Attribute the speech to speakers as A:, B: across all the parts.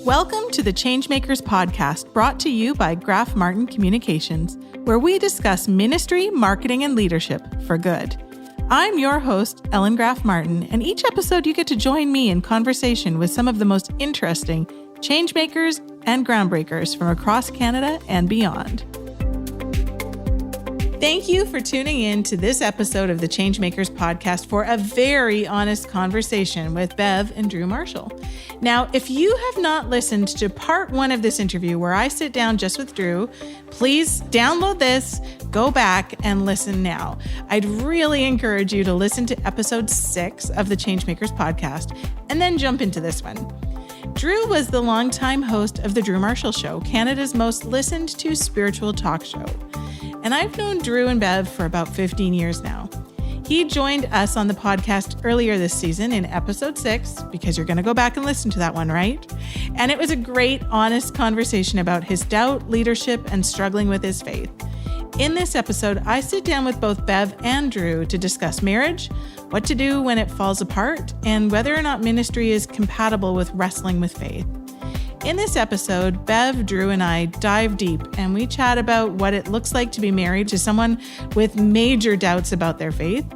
A: Welcome to the Changemakers podcast, brought to you by Graf Martin Communications, where we discuss ministry, marketing, and leadership for good. I'm your host, Ellen Graf Martin, and each episode you get to join me in conversation with some of the most interesting changemakers and groundbreakers from across Canada and beyond. Thank you for tuning in to this episode of the Changemakers podcast for a very honest conversation with Bev and Drew Marshall. Now, if you have not listened to part one of this interview where I sit down just with Drew, please download this, go back and listen now. I'd really encourage you to listen to episode 6 of the Changemakers podcast and then jump into this one. Drew was the longtime host of The Drew Marshall Show, Canada's most listened to spiritual talk show. And I've known Drew and Bev for about 15 years now. He joined us on the podcast earlier this season in episode 6, because you're going to go back and listen to that one, right? And it was a great, honest conversation about his doubt, leadership, and struggling with his faith. In this episode, I sit down with both Bev and Drew to discuss marriage, what to do when it falls apart, and whether or not ministry is compatible with wrestling with faith. In this episode, Bev, Drew, and I dive deep and we chat about what it looks like to be married to someone with major doubts about their faith,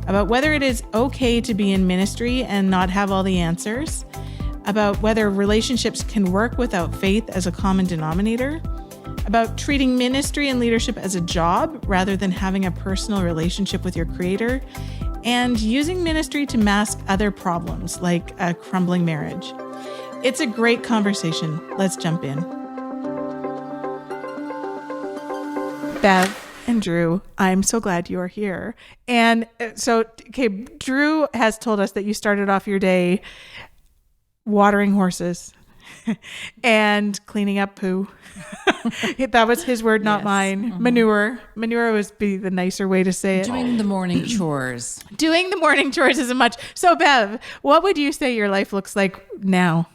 A: about whether it is okay to be in ministry and not have all the answers, about whether relationships can work without faith as a common denominator, about treating ministry and leadership as a job rather than having a personal relationship with your Creator, and using ministry to mask other problems like a crumbling marriage. It's a great conversation. Let's jump in. Bev and Drew, I'm so glad you are here. And Drew has told us that you started off your day watering horses and cleaning up poo. That was his word, not mine. Mm-hmm. Manure would be the nicer way to say it.
B: Doing the morning chores.
A: Doing the morning chores isn't much. So Bev, what would you say your life looks like now?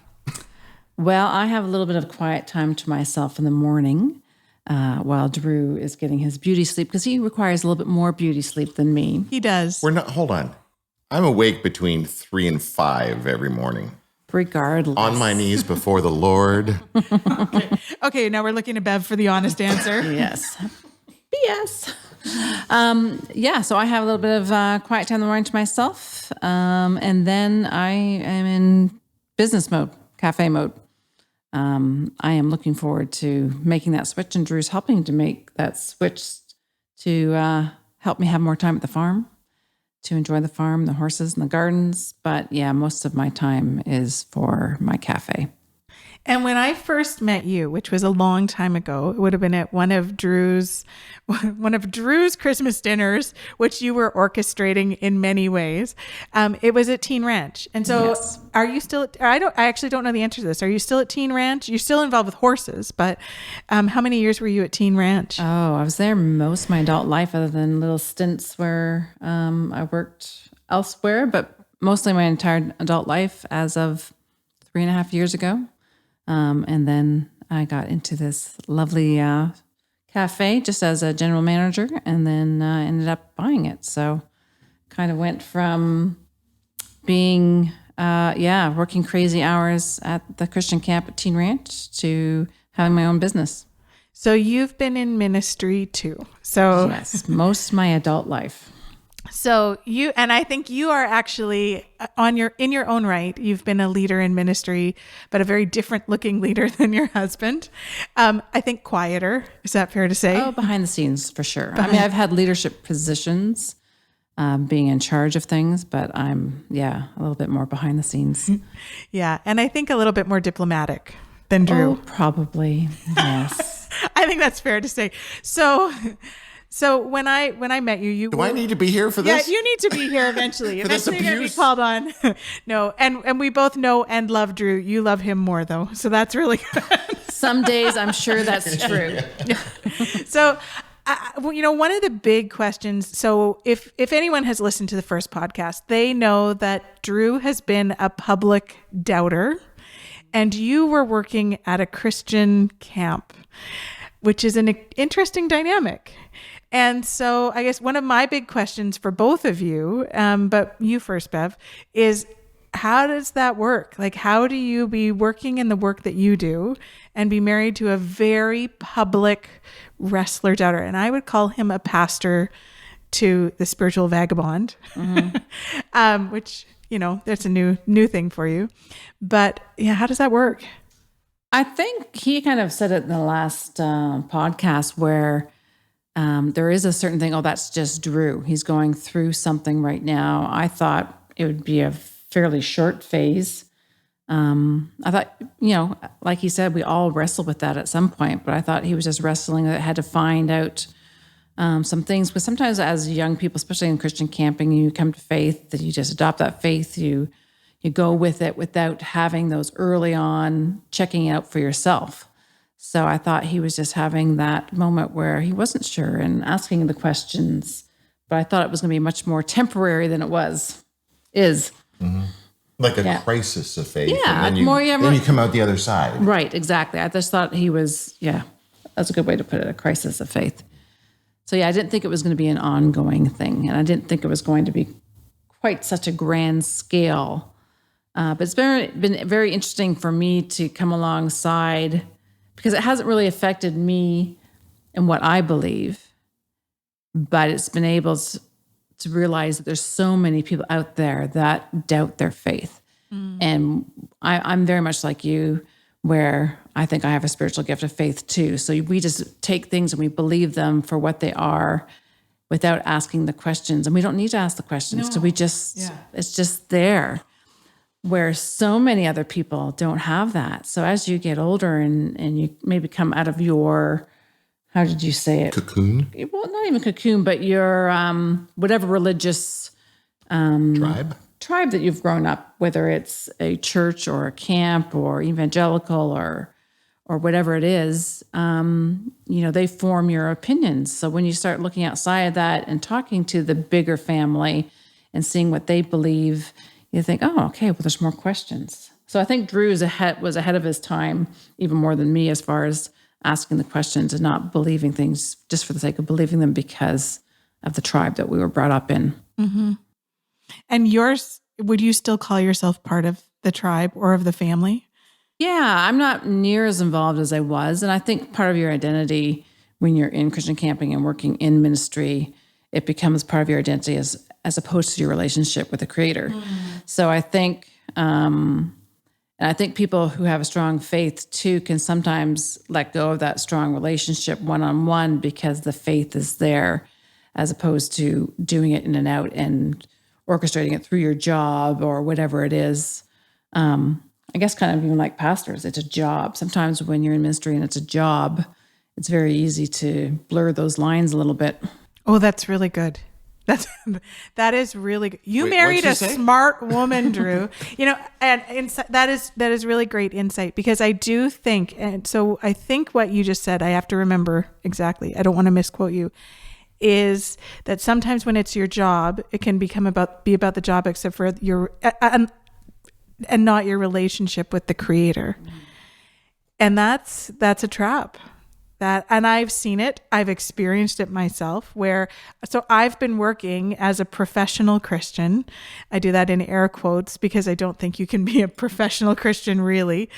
B: Well, I have a little bit of quiet time to myself in the morning while Drew is getting his beauty sleep, because he requires a little bit more beauty sleep than me.
A: He does.
C: Hold on. I'm awake between 3 and 5 every morning.
B: Regardless.
C: On my knees before the Lord.
A: Okay, now we're looking to Bev for the honest answer.
B: Yes. BS. So I have a little bit of quiet time in the morning to myself. And then I am in business mode, cafe mode. I am looking forward to making that switch, and Drew's helping to make that switch to help me have more time at the farm, to enjoy the farm, the horses, and the gardens. But yeah, most of my time is for my cafe.
A: And when I first met you, which was a long time ago, it would have been at one of Drew's Christmas dinners, which you were orchestrating in many ways. It was at Teen Ranch. And so yes. Are you still, I actually don't know the answer to this. Are you still at Teen Ranch? You're still involved with horses, but how many years were you at Teen Ranch?
B: Oh, I was there most of my adult life, other than little stints where I worked elsewhere, but mostly my entire adult life as of 3.5 years ago. And then I got into this lovely cafe just as a general manager, and then ended up buying it. So kind of went from being, working crazy hours at the Christian camp at Teen Ranch to having my own business.
A: So you've been in ministry too. So
B: yes, most of my adult life.
A: So I think you are actually in your own right. You've been a leader in ministry, but a very different looking leader than your husband. I think quieter. Is that fair to say?
B: Oh, behind the scenes for sure. I mean, I've had leadership positions, being in charge of things, but I'm, a little bit more behind the scenes.
A: Yeah. And I think a little bit more diplomatic than Drew.
B: Oh, probably. Yes.
A: I think that's fair to say. So when I met you
C: Do I need to be here for this?
A: Yeah, you need to be here eventually.
C: Eventually
A: you're going to be called on. No, and we both know and love Drew. You love him more though, so that's really good.
B: Some days I'm sure that's true.
A: So, one of the big questions. So if anyone has listened to the first podcast, they know that Drew has been a public doubter, and you were working at a Christian camp, which is an interesting dynamic. And so I guess one of my big questions for both of you, but you first, Bev, is how does that work? Like, how do you be working in the work that you do and be married to a very public wrestler doubter? And I would call him a pastor to the spiritual vagabond, which, that's a new thing for you. But yeah, how does that work?
B: I think he kind of said it in the last podcast where there is a certain thing. Oh, that's just Drew. He's going through something right now. I thought it would be a fairly short phase. I thought, like he said, we all wrestle with that at some point, but I thought he was just wrestling that had to find out some things. Because sometimes as young people, especially in Christian camping, you come to faith, that you just adopt that faith. You go with it without having those early on checking out for yourself. So I thought he was just having that moment where he wasn't sure and asking the questions, but I thought it was going to be much more temporary than it is.
C: Mm-hmm. Like a crisis of faith.
B: Yeah.
C: And then you come out the other side.
B: Right. Exactly. I just thought he was, that's a good way to put it, a crisis of faith. So I didn't think it was going to be an ongoing thing. And I didn't think it was going to be quite such a grand scale. But it's been very interesting for me to come alongside, because it hasn't really affected me and what I believe, but it's been able to realize that there's so many people out there that doubt their faith. And I'm very much like you, where I think I have a spiritual gift of faith too. So we just take things and we believe them for what they are without asking the questions. And we don't need to ask the questions. No. So it's just there. Where so many other people don't have that. So as you get older and you maybe come out of your, how did you say it?
C: Cocoon?
B: Well, not even cocoon, but your whatever religious tribe that you've grown up, whether it's a church or a camp or evangelical or whatever it is, they form your opinions. So when you start looking outside of that and talking to the bigger family and seeing what they believe, you think, oh, okay, well, there's more questions. So I think Drew was ahead of his time, even more than me, as far as asking the questions and not believing things just for the sake of believing them because of the tribe that we were brought up in.
A: Mm-hmm. And yours, would you still call yourself part of the tribe or of the family?
B: Yeah, I'm not near as involved as I was. And I think part of your identity when you're in Christian camping and working in ministry, it becomes part of your identity as opposed to your relationship with the Creator. So I think, and I think people who have a strong faith too can sometimes let go of that strong relationship one-on-one because the faith is there, as opposed to doing it in and out and orchestrating it through your job or whatever it is. I guess kind of even like pastors, it's a job. Sometimes when you're in ministry and it's a job, it's very easy to blur those lines a little bit.
A: Oh, that's really good. That is really good. You married a smart woman, Drew. And that is really great insight, because I do think, and so I think what you just said, I have to remember exactly, I don't want to misquote you, is that sometimes when it's your job, it can be about the job, except for your and not your relationship with the Creator. And that's a trap. And I've seen it. I've experienced it myself, so I've been working as a professional Christian. I do that in air quotes because I don't think you can be a professional Christian really,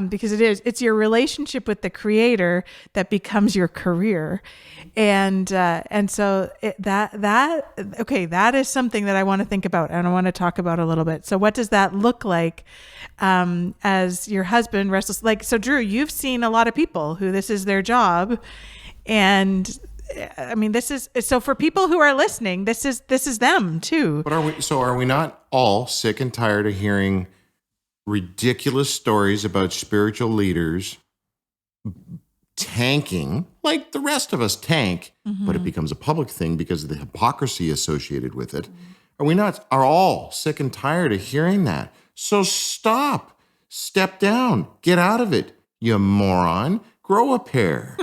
A: because it's your relationship with the Creator that becomes your career. And so that is something that I want to think about and I want to talk about a little bit. So what does that look like as your husband wrestles? So Drew, you've seen a lot of people who this is their job. And I mean, this is, so for people who are listening, this is them too.
C: But are we not all sick and tired of hearing ridiculous stories about spiritual leaders tanking, like the rest of us tank, but it becomes a public thing because of the hypocrisy associated with it? Are all sick and tired of hearing that? So stop, step down, get out of it, you moron. Grow a pair.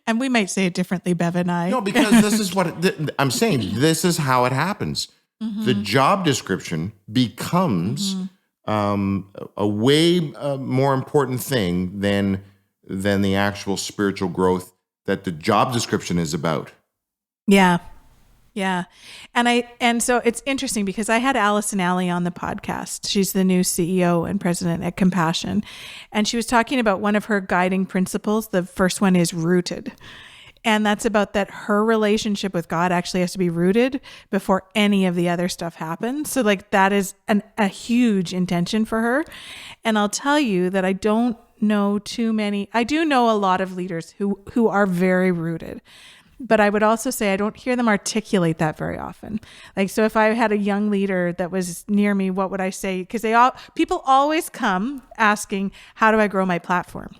A: And we might say it differently, Bev and I.
C: No, because this is what I'm saying. This is how it happens. The job description becomes a way more important thing than the actual spiritual growth that the job description is about.
A: Yeah. Yeah. And so it's interesting because I had Allison Alley on the podcast. She's the new CEO and president at Compassion. And she was talking about one of her guiding principles. The first one is rooted. And that's about that her relationship with God actually has to be rooted before any of the other stuff happens. So like that is a huge intention for her. And I'll tell you that I don't know too many. I do know a lot of leaders who are very rooted. But I would also say I don't hear them articulate that very often. Like, so if I had a young leader that was near me, what would I say? Because people always come asking, how do I grow my platform?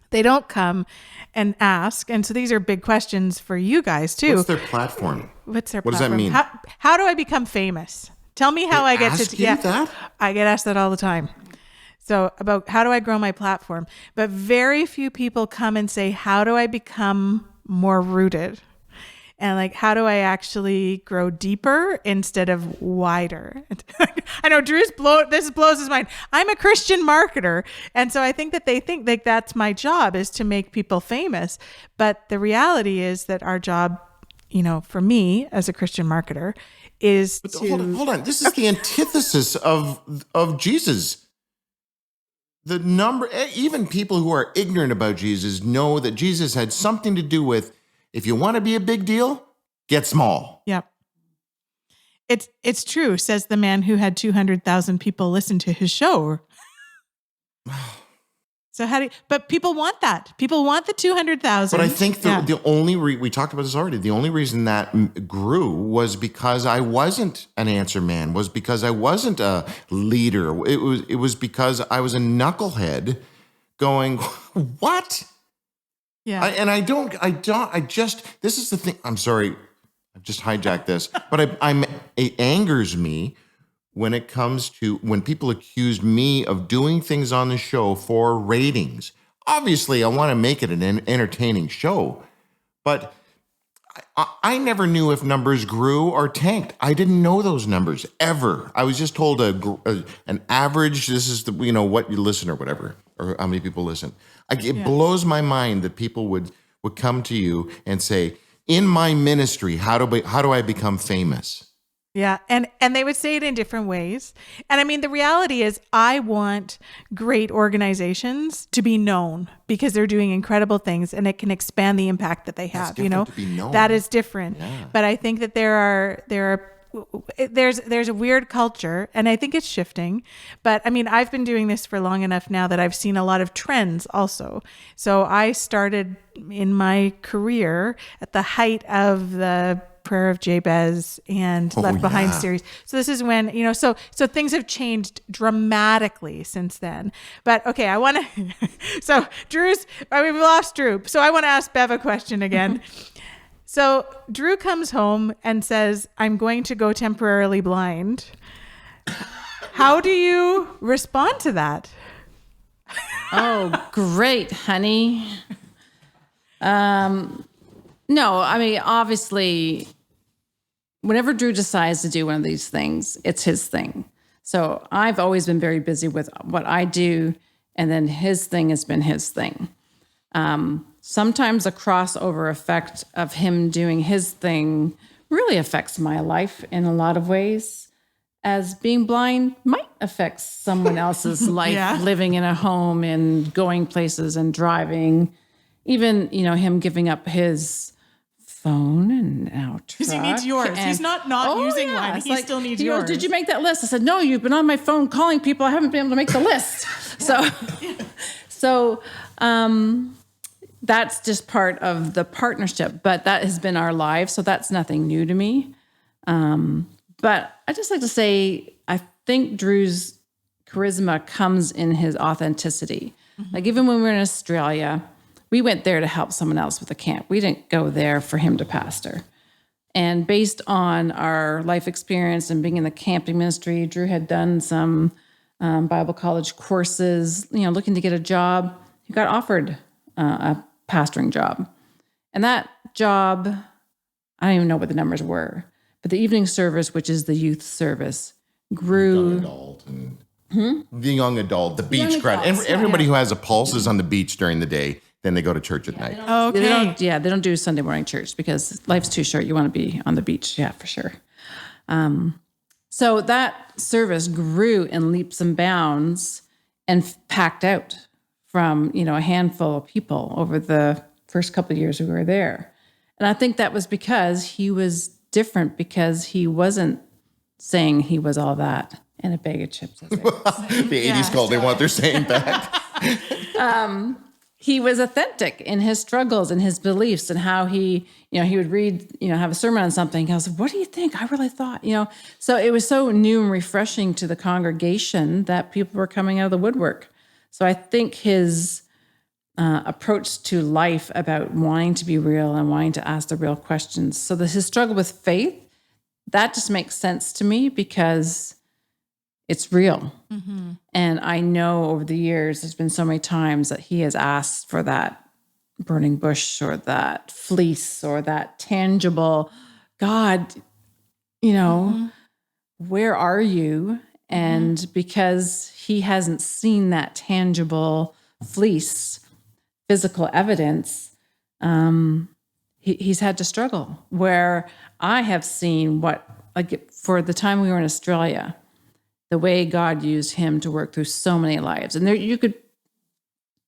A: They don't come and ask. And so these are big questions for you guys too.
C: What's their platform?
A: What does
C: platform?
A: that mean? How do I become famous? Tell me how I get to
C: that?
A: I get asked that all the time. So about how do I grow my platform? But very few people come and say, how do I become more rooted? And like, how do I actually grow deeper instead of wider? I know this blows his mind. I'm a Christian marketer. And so I think that they think like that's my job, is to make people famous. But the reality is that our job, for me as a Christian marketer is
C: Hold on. This is the antithesis of Jesus. Even people who are ignorant about Jesus know that Jesus had something to do with, if you want to be a big deal, get small.
A: Yep. It's true, says the man who had 200,000 people listen to his show. So but people want that. People want the 200,000.
C: But I think the only we talked about this already. The only reason that grew was because I wasn't an answer man. Was because I wasn't a leader. It was because I was a knucklehead, going, what?
A: Yeah.
C: This is the thing. I'm sorry, I've just hijacked this, but it angers me when it comes to when people accuse me of doing things on the show for ratings. Obviously, I want to make it an entertaining show, but I never knew if numbers grew or tanked. I didn't know those numbers ever. I was just told an average. This is what you listen or whatever, or how many people listen. It blows my mind that people would come to you and say, in my ministry, how do I become famous?
A: Yeah. And they would say it in different ways. And I mean, the reality is I want great organizations to be known because they're doing incredible things and it can expand the impact that they have.
C: To be known.
A: That is different.
C: Yeah.
A: But I think that there's a weird culture, and I think it's shifting. But I mean, I've been doing this for long enough now that I've seen a lot of trends also. So I started in my career at the height of the Prayer of Jabez and Left Behind series. So this is when, so things have changed dramatically since then. But okay, so we lost Drew. So I want to ask Bev a question again. So Drew comes home and says, I'm going to go temporarily blind. How do you respond to that?
B: Oh, great, honey. No, I mean, obviously, whenever Drew decides to do one of these things, it's his thing. So I've always been very busy with what I do, and then his thing has been his thing. Sometimes the crossover effect of him doing his thing really affects my life in a lot of ways, as being blind might affect someone else's life, living in a home and going places and driving. Even, him giving up his phone and now truck.
A: Because he needs yours. He's not using one. He still needs yours.
B: Did you make that list? I said, no, you've been on my phone calling people. I haven't been able to make the list. So that's just part of the partnership, but that has been our lives. So that's nothing new to me. But I just like to say, I think Drew's charisma comes in his authenticity. Mm-hmm. Like even when we were in Australia, we went there to help someone else with a camp. We didn't go there for him to pastor. And based on our life experience and being in the camping ministry, Drew had done some Bible college courses, looking to get a job. He got offered a pastoring job. And that job, I don't even know what the numbers were, but the evening service, which is the youth service, grew.
C: The young adult, the beach crowd. Everybody who has a pulse is on the beach during the day. then they go to church at night.
A: Okay.
B: They don't do Sunday morning church because life's too short. You want to be on the beach. Yeah, for sure. So that service grew in leaps and bounds and packed out from, a handful of people over the first couple of years we were there. And I think that was because he was different, because he wasn't saying he was all that and a bag of chips.
C: The 80s call, they want their saying back.
B: He was authentic in his struggles and his beliefs and how he would read, have a sermon on something. He goes, what do you think? I really thought, So it was so new and refreshing to the congregation that people were coming out of the woodwork. So I think his approach to life about wanting to be real and wanting to ask the real questions. So his struggle with faith, that just makes sense to me because it's real. Mm-hmm. And I know over the years, there's been so many times that he has asked for that burning bush or that fleece or that tangible, God, where are you? And because he hasn't seen that tangible fleece, physical evidence, he's had to struggle. Where I have seen for the time we were in Australia, the way God used him to work through so many lives. And there you could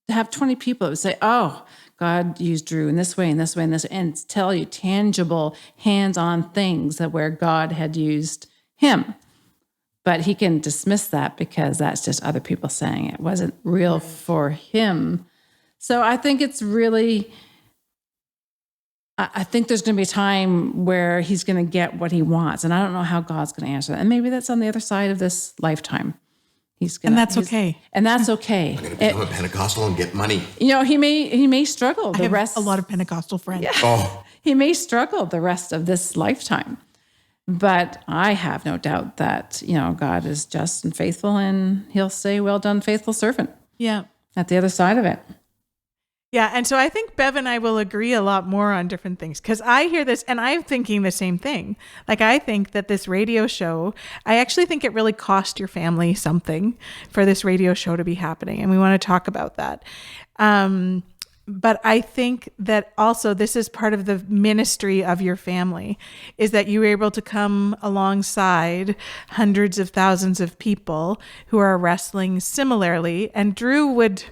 B: have 20 people that would say, oh, God used Drew in this way, and this way, and this way, and tell you tangible, hands-on things that where God had used him. But he can dismiss that because that's just other people saying it wasn't real for him. So I think it's really, I think there's going to be a time where he's going to get what he wants. And I don't know how God's going to answer that. And maybe that's on the other side of this lifetime.
A: And that's okay.
B: And that's okay.
C: I'm going to become a Pentecostal and get money.
B: He may struggle the rest.
A: A lot of Pentecostal friends.
B: Yeah.
C: Oh.
B: He may struggle the rest of this lifetime. But I have no doubt that, God is just and faithful, and he'll say, well done, faithful servant.
A: Yeah.
B: At the other side of it.
A: Yeah. And so I think Bev and I will agree a lot more on different things, because I hear this and I'm thinking the same thing. Like, I think that this radio show, I actually think it really cost your family something for this radio show to be happening. And we want to talk about that. But I think that also this is part of the ministry of your family, is that you were able to come alongside hundreds of thousands of people who are wrestling similarly. And Drew would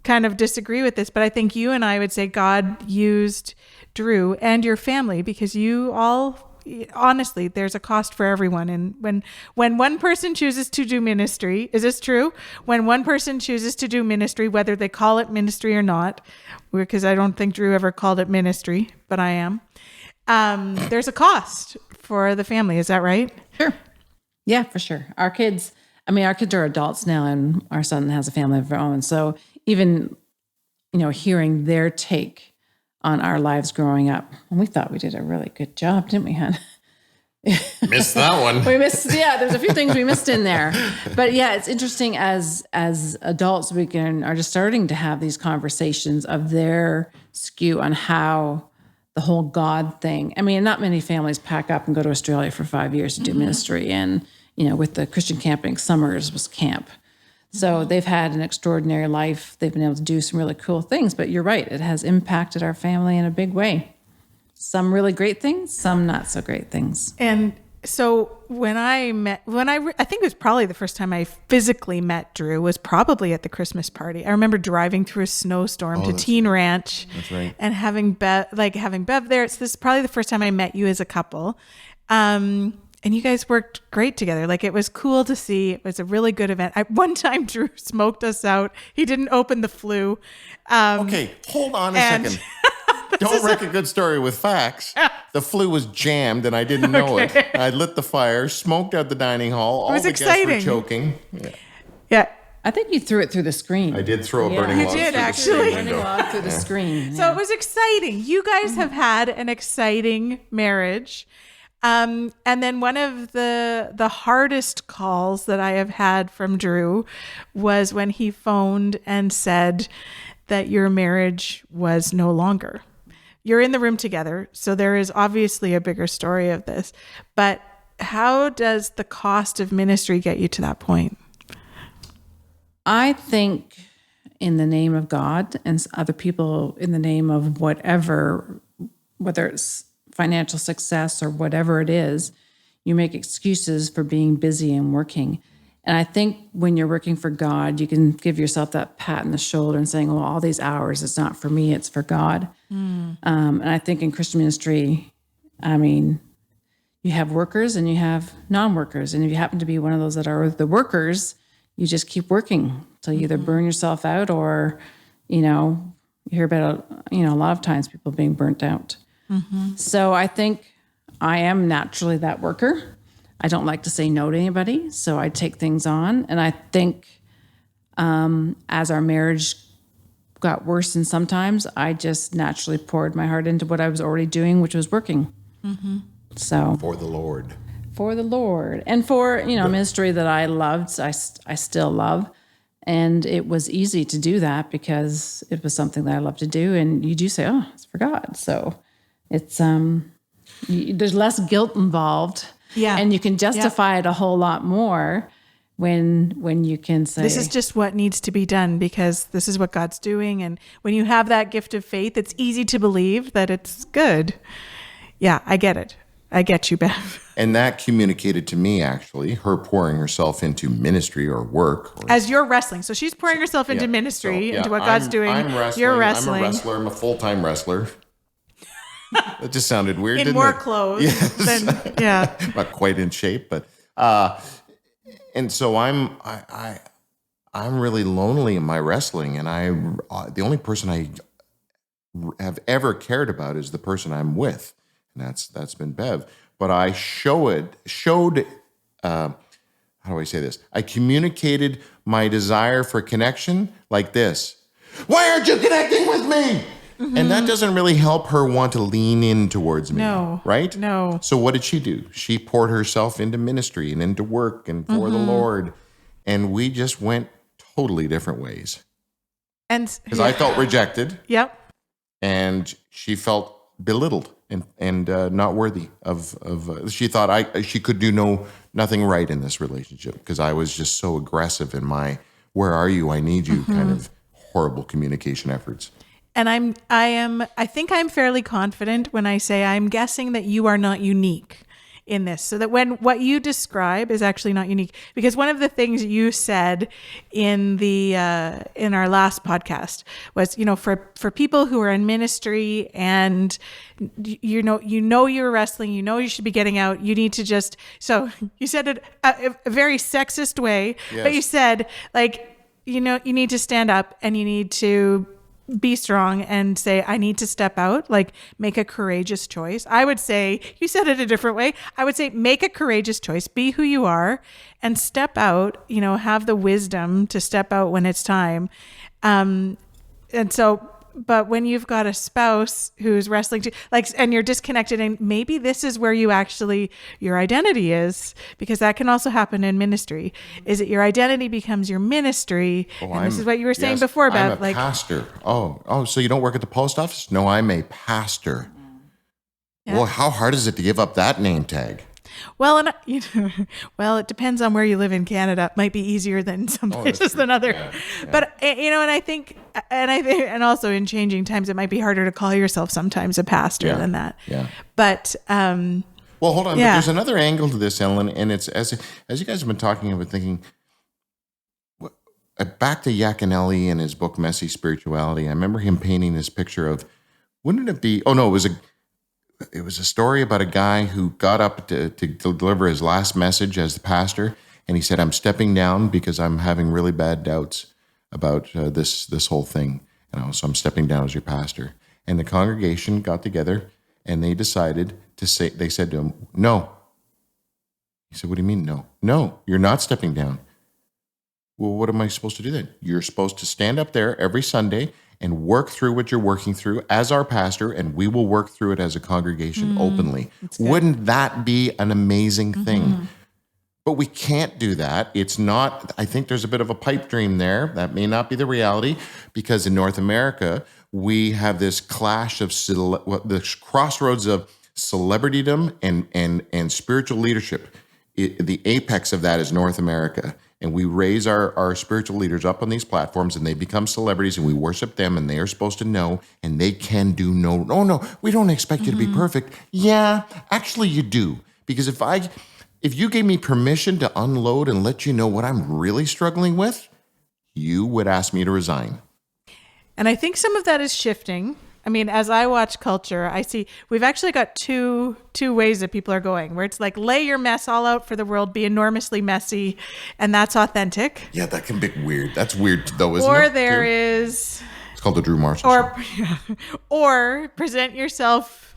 A: kind of disagree with this, but I think you and I would say God used Drew and your family because you all, honestly, there's a cost for everyone. And when one person chooses to do ministry, is this true? When one person chooses to do ministry, whether they call it ministry or not, because I don't think Drew ever called it ministry, but I am, there's a cost for the family. Is that right?
B: Sure. Yeah, for sure. Our kids are adults now, and our son has a family of their own. So even, hearing their take on our lives growing up, and we thought we did a really good job, didn't we, hon?
C: Missed that one.
B: There's a few things we missed in there. But yeah, it's interesting as adults, are just starting to have these conversations of their skew on how the whole God thing. I mean, not many families pack up and go to Australia for 5 years to do ministry. And, with the Christian camping, summers was camp. So they've had an extraordinary life. They've been able to do some really cool things. But you're right, it has impacted our family in a big way. Some really great things, some not so great things.
A: And so I think it was probably the first time I physically met Drew was probably at the Christmas party. I remember driving through a snowstorm to Teen Ranch.
C: That's right.
A: And having Bev there. This is probably the first time I met you as a couple. And you guys worked great together. Like, it was cool to see. It was a really good event. One time Drew smoked us out. He didn't open the flue.
C: Okay, hold on a second. Don't wreck a good story with facts. The flue was jammed and I didn't know it. I lit the fire, smoked out the dining hall. All the guests were choking.
A: Yeah.
B: I think you threw it through the screen.
C: I did throw a burning log.
A: You did, actually.
B: Burning log through the screen.
A: So it was exciting. You guys have had an exciting marriage. And then one of the hardest calls that I have had from Drew was when he phoned and said that your marriage was no longer. You're in the room together, so there is obviously a bigger story of this. But how does the cost of ministry get you to that point?
B: I think, in the name of God and other people in the name of whatever, whether it's financial success or whatever it is, you make excuses for being busy and working. And I think when you're working for God, you can give yourself that pat on the shoulder and saying, well, all these hours, it's not for me, it's for God. And I think in Christian ministry, I mean, you have workers and you have non-workers. And if you happen to be one of those that are the workers, you just keep working till you either burn yourself out or, you hear about, a lot of times people being burnt out. So I think I am naturally that worker. I don't like to say no to anybody, so I take things on. And I think as our marriage got worse and sometimes, I just naturally poured my heart into what I was already doing, which was working. So
C: For the Lord.
B: For the Lord. And for, ministry that I loved, I still love. And it was easy to do that because it was something that I love to do. And you do say, oh, it's for God. So it's, there's less guilt involved.
A: Yeah.
B: And you can justify it a whole lot more when you can say,
A: this is just what needs to be done because this is what God's doing. And when you have that gift of faith, it's easy to believe that it's good. Yeah, I get it. I get you, Bev.
C: And that communicated to me, actually, her pouring herself into ministry or work.
A: As you're wrestling. So she's pouring herself into ministry, into what God's doing.
C: I'm wrestling.
A: You're wrestling.
C: I'm a wrestler. I'm a full-time wrestler. That just sounded weird,
A: in
C: didn't
A: more
C: it?
A: clothes.
C: Yes.
A: Than, yeah.
C: Not quite in shape, but... and so I'm really lonely in my wrestling, and the only person I have ever cared about is the person I'm with, and that's been Bev. But I showed how do I say this? I communicated my desire for connection like this. Why aren't you connecting with me? And that doesn't really help her want to lean in towards me.
A: No.
C: Right?
A: No.
C: So what did she do? She poured herself into ministry and into work and for the Lord. And we just went totally different ways.
A: And
C: because I felt rejected.
A: Yep.
C: And she felt belittled and not worthy of she thought she could do nothing right in this relationship because I was just so aggressive in my where are you? I need you kind of horrible communication efforts.
A: And I think I'm fairly confident when I say I'm guessing that you are not unique in this. So that when what you describe is actually not unique, because one of the things you said in our last podcast was, for people who are in ministry and you know you're wrestling, you should be getting out, you need to just, so you said it a very sexist way,
C: yes.
A: But you said you need to stand up and you need to be strong and say, I need to step out, make a courageous choice. I would say, you said it a different way. I would say, make a courageous choice, be who you are and step out, have the wisdom to step out when it's time. But when you've got a spouse who's wrestling and you're disconnected, and maybe this is where your identity is, because that can also happen in ministry, is that your identity becomes your ministry. And this is what you were saying before about
C: I'm a pastor. Oh, so you don't work at the post office? No, I'm a pastor. Yeah. Well, how hard is it to give up that name tag?
A: Well, and it depends on where you live in Canada. It might be easier than some places than other. Yeah. But and also in changing times, it might be harder to call yourself sometimes a pastor than that.
C: Yeah.
A: But
C: well, hold on. But there's another angle to this, Ellen, and it's as you guys have been talking, I've been thinking. Back to Yaconelli and his book Messy Spirituality. I remember him painting this picture of, wouldn't it be? Oh no, it was a story about a guy who got up to deliver his last message as the pastor, and he said, I'm stepping down because I'm having really bad doubts about this whole thing. So I'm stepping down as your pastor. And the congregation got together, and they decided they said to him, no. He said, what do you mean, no? No, you're not stepping down. Well, what am I supposed to do then? You're supposed to stand up there every Sunday and work through what you're working through as our pastor, and we will work through it as a congregation openly. Wouldn't that be an amazing thing? But we can't do that. It's not, I think there's a bit of a pipe dream there. That may not be the reality, because in North America, we have this clash of, this crossroads of celebritydom and spiritual leadership. The apex of that is North America. and we raise our spiritual leaders up on these platforms and they become celebrities and we worship them and they are supposed to know and they can do no, we don't expect you to be perfect. Yeah, actually you do. Because if you gave me permission to unload and let you know what I'm really struggling with, you would ask me to resign.
A: And I think some of that is shifting. I mean, as I watch culture, I see we've actually got two ways that people are going, where it's like, lay your mess all out for the world, be enormously messy, and that's authentic.
C: Yeah, that can be weird. That's weird though, isn't it?
A: Or there is...
C: It's called the Drew Marshall Show.
A: Or present yourself,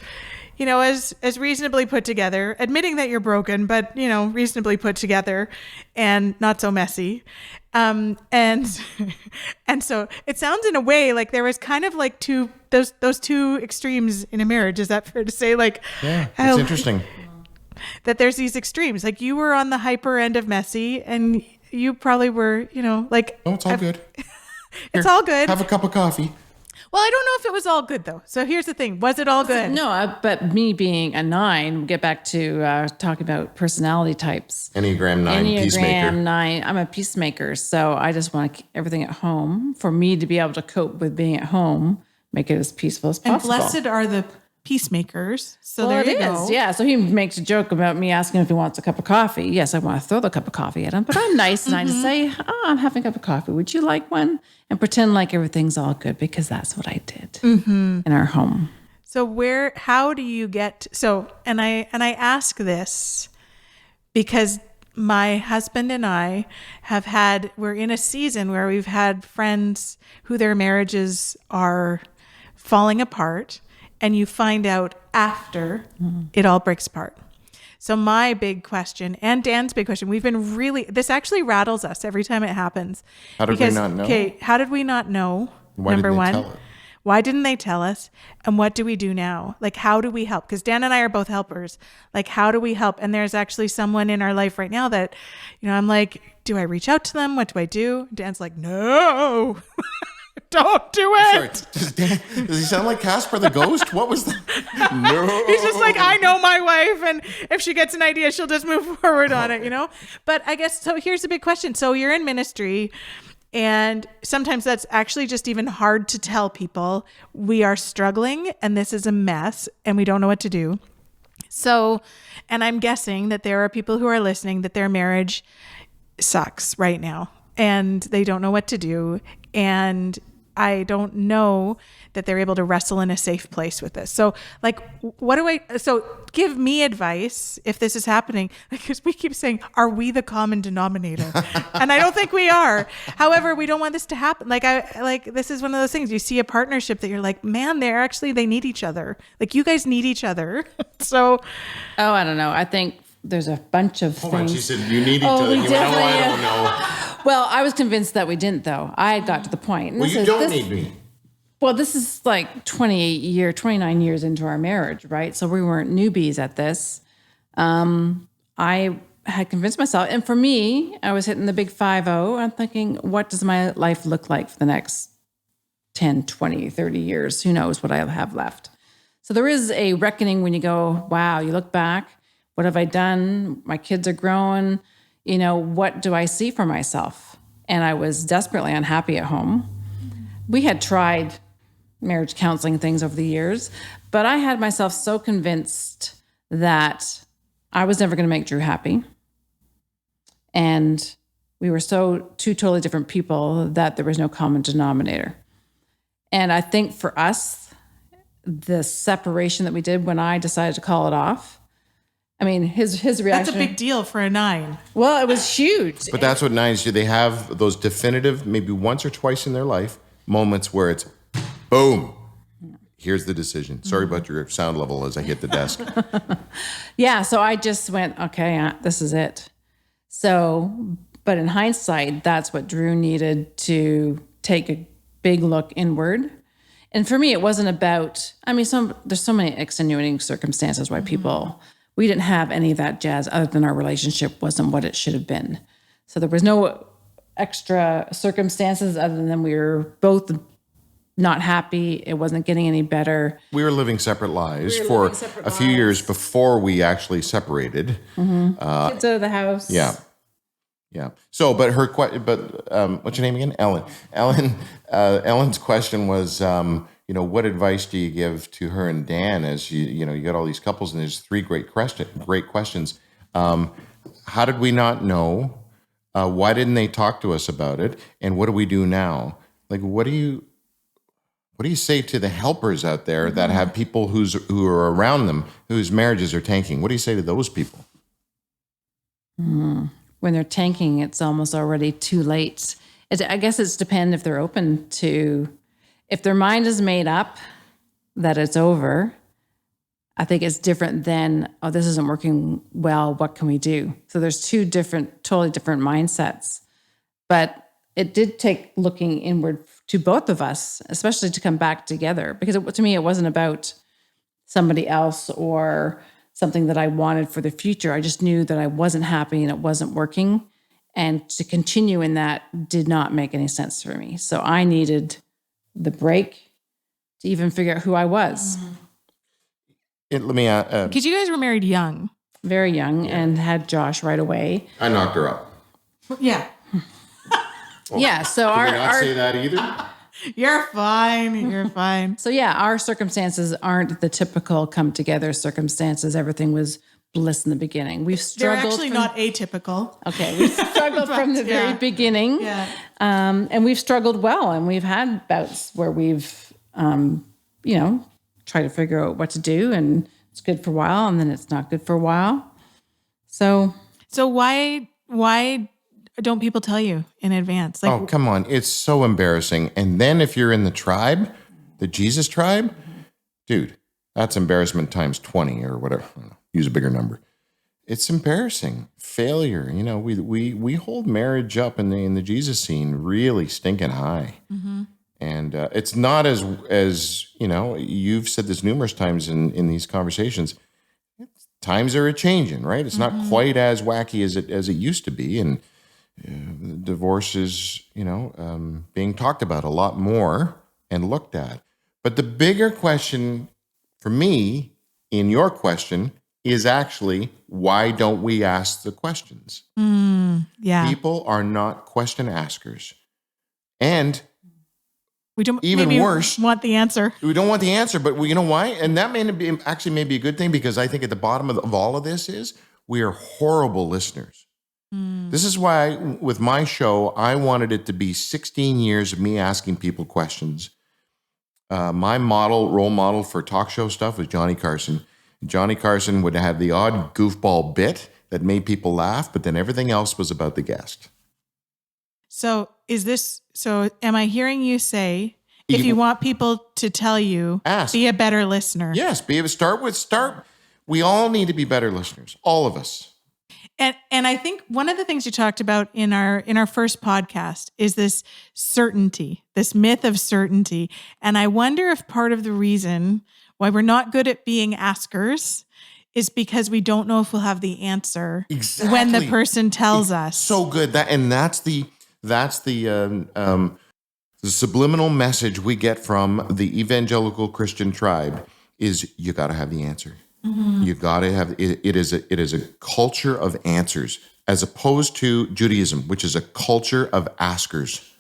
A: as reasonably put together, admitting that you're broken, but, reasonably put together and not so messy. And so it sounds in a way like there was kind of like those two extremes in a marriage. Is that fair to say? Like,
C: yeah, it's interesting
A: that there's these extremes. Like you were on the hyper end of messy and you probably were, like,
C: oh, it's all good.
A: It's all good.
C: Have a cup of coffee.
A: Well, I don't know if it was all good though. So here's the thing. Was it all good?
B: No, but me being a 9, get back to talking about personality types.
C: Enneagram 9, peacemaker.
B: 9, I'm a peacemaker. So I just want to keep everything at home for me to be able to cope with being at home, make it as peaceful as possible.
A: And blessed are the peacemakers. So
B: well,
A: there you go.
B: Yeah. So he makes a joke about me asking if he wants a cup of coffee. Yes, I want to throw the cup of coffee at him, but I'm nice and I just say, I'm having a cup of coffee. Would you like one? And pretend like everything's all good because that's what I did in our home.
A: So how do you get, and I ask this because my husband and I we're in a season where we've had friends who their marriages are falling apart. And you find out after it all breaks apart. So my big question and Dan's big question, this actually rattles us every time it happens.
C: How did we not know?
A: Okay, how did we not know?
C: Why
A: Number
C: didn't they
A: one.
C: tell us?
A: Why didn't they tell us? And what do we do now? Like, how do we help? Because Dan and I are both helpers. Like, how do we help? And there's actually someone in our life right now that, I'm like, do I reach out to them? What do I do? Dan's like, no. Don't do it.
C: Sorry, does he sound like Casper the Ghost? What was that? No.
A: He's just like, I know my wife, and if she gets an idea, she'll just move forward on it, But I guess, so here's the big question. So you're in ministry, and sometimes that's actually just even hard to tell people we are struggling, and this is a mess, and we don't know what to do. So, and I'm guessing that there are people who are listening that their marriage sucks right now, and they don't know what to do, and I don't know that they're able to wrestle in a safe place with this. So like, give me advice if this is happening, because we keep saying, are we the common denominator? And I don't think we are. However, we don't want this to happen. This is one of those things, you see a partnership that you're like, man, they need each other. Like, you guys need each other. So.
B: Oh, I don't know. I think there's a bunch of things.
C: On, she said, you need each other. You went, I don't know.
B: Well, I was convinced that we didn't, though. I got to the point.
C: Well, you don't need me.
B: Well, this is like 29 years into our marriage, right? So we weren't newbies at this. I had convinced myself. And for me, I was hitting the big 5-0. I'm thinking, what does my life look like for the next 10, 20, 30 years? Who knows what I'll have left? So there is a reckoning when you go, wow, you look back. What have I done? My kids are growing. What do I see for myself? And I was desperately unhappy at home. We had tried marriage counseling things over the years, but I had myself so convinced that I was never going to make Drew happy. And we were two totally different people that there was no common denominator. And I think for us, the separation that we did when I decided to call it off, I mean, his reaction.
A: That's a big deal for a 9.
B: Well, it was huge.
C: But that's what 9s do. They have those definitive, maybe once or twice in their life, moments where it's boom. Here's the decision. Sorry about your sound level as I hit the desk.
B: Yeah, so I just went, okay, this is it. So, but in hindsight, that's what Drew needed to take a big look inward. And for me, it wasn't about, there's so many extenuating circumstances why people... We didn't have any of that jazz other than our relationship wasn't what it should have been. So there was no extra circumstances other than we were both not happy. It wasn't getting any better.
C: We were living separate lives for a few years before we actually separated.
B: Kids out of the house.
C: Yeah. Yeah. So, but what's your name again? Ellen. Ellen's question was, what advice do you give to her and Dan as you got all these couples, and there's three great questions. How did we not know? Why didn't they talk to us about it? And what do we do now? Like, what do you say to the helpers out there that have people who are around them whose marriages are tanking? What do you say to those people?
B: When they're tanking, it's almost already too late. I guess it's dependent if they're open to, if their mind is made up that it's over. I think it's different than, oh, this isn't working well, what can we do? So there's two totally different mindsets. But it did take looking inward to both of us, especially to come back together. Because to me, it wasn't about somebody else or something that I wanted for the future. I just knew that I wasn't happy and it wasn't working. And to continue in that did not make any sense for me. So I needed the break to even figure out who I was.
C: Let me
A: because you guys were married young.
B: Very young, and had Josh right away.
C: I knocked her up.
A: Yeah.
B: Yeah. So
C: Did we not say that either?
A: You're fine. You're fine.
B: So yeah, our circumstances aren't the typical come together circumstances. Everything was bliss in the beginning. We've struggled.
A: They're actually not atypical.
B: Okay, we struggled from the very beginning.
A: Yeah.
B: And we've struggled well, and we've had bouts where we've, tried to figure out what to do, and it's good for a while, and then it's not good for a while. So
A: why don't people tell you in advance? Like,
C: oh, come on. It's so embarrassing. And then if you're in the tribe, the Jesus tribe, dude, that's embarrassment times 20 or whatever. I don't know, use a bigger number. It's embarrassing. Failure. We hold marriage up in the Jesus scene really stinking high. Mm-hmm. And it's not as you've said this numerous times in these conversations. Times are a-changing, right? It's not quite as wacky as it used to be. And divorce is, being talked about a lot more and looked at. But the bigger question for me in your question is actually, why don't we ask the questions?
A: Yeah.
C: People are not question askers. And
A: we don't
C: even worse,
A: want the answer.
C: We don't want the answer, but you know why? And that may be a good thing, because I think at the bottom of all of this is we are horrible listeners. This is why with my show, I wanted it to be 16 years of me asking people questions. My role model for talk show stuff was Johnny Carson. Johnny Carson would have the odd goofball bit that made people laugh, but then everything else was about the guest. So
A: am I hearing you say, if you want people to tell you,
C: ask.
A: Be a better listener?
C: Yes, start. We all need to be better listeners, all of us.
A: And I think one of the things you talked about in our first podcast is this certainty, this myth of certainty. And I wonder if part of the reason why we're not good at being askers is because we don't know if we'll have the answer when the person tells us.
C: So good. That's the subliminal message we get from the evangelical Christian tribe is you got to have the answer. Mm-hmm. You got to have it. It is a culture of answers, as opposed to Judaism, which is a culture of askers.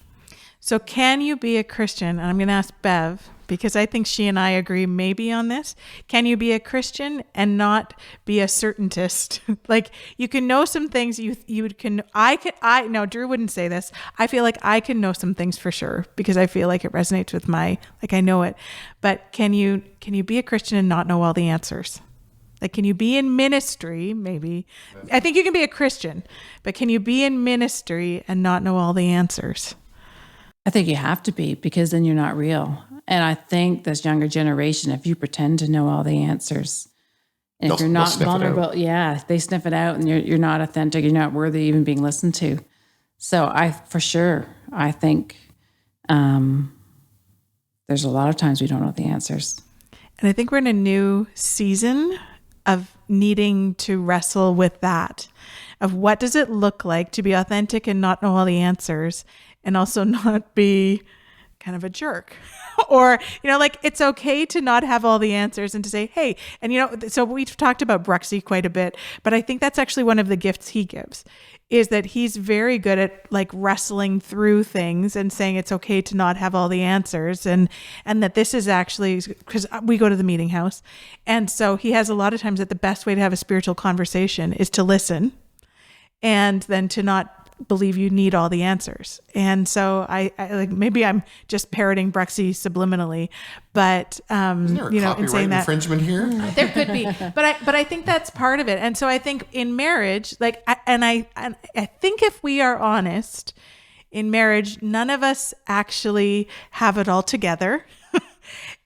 A: So can you be a Christian? And I'm going to ask Bev, because I think she and I agree maybe on this. Can you be a Christian and not be a certaintist? Like, you can know some things no, Drew wouldn't say this. I feel like I can know some things for sure because I feel like it resonates with I know it. But can you be a Christian and not know all the answers? Like, can you be in ministry? Maybe. I think you can be a Christian, but can you be in ministry and not know all the answers?
B: I think you have to be, because then you're not real. And I think this younger generation, if you pretend to know all the answers, and if you're not vulnerable, they sniff it out, and you're not authentic, you're not worthy of even being listened to. So I think there's a lot of times we don't know the answers.
A: And I think we're in a new season of needing to wrestle with that, of what does it look like to be authentic and not know all the answers, and also not be kind of a jerk. Or, like it's okay to not have all the answers and to say, hey, and so we've talked about Bruxy quite a bit, but I think that's actually one of the gifts he gives, is that he's very good at like wrestling through things and saying it's okay to not have all the answers. And that this is actually, because we go to the meeting house. And so he has a lot of times that the best way to have a spiritual conversation is to listen and then to not believe you need all the answers. And so I like, maybe I'm just parroting Bruxy subliminally, but
C: Isn't there a
A: in
C: copyright
A: saying that
C: infringement here?
A: there could be, but I think that's part of it. And so I think in marriage, like, I think if we are honest, in marriage, none of us actually have it all together.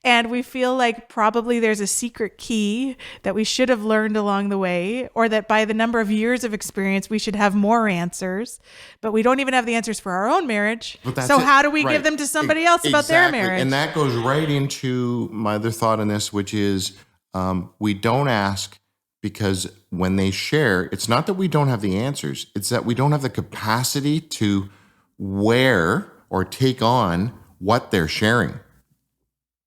A: And we feel like probably there's a secret key that we should have learned along the way, or that by the number of years of experience, we should have more answers, but we don't even have the answers for our own marriage. So how do we give them to somebody else about their marriage?
C: And that goes right into my other thought on this, which is we don't ask, because when they share, it's not that we don't have the answers. It's that we don't have the capacity to wear or take on what they're sharing.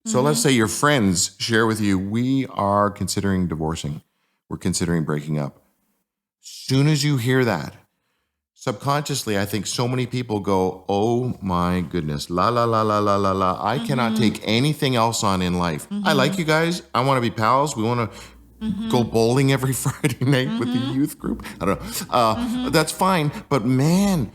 C: So let's say your friends share with you, we are considering divorcing. We're considering breaking up. Soon as you hear that, subconsciously, I think so many people go, oh my goodness, la, la, la, la, la, la, la. I cannot take anything else on in life. I like you guys. I want to be pals. We want to go bowling every Friday night with the youth group. I don't know. That's fine. But man,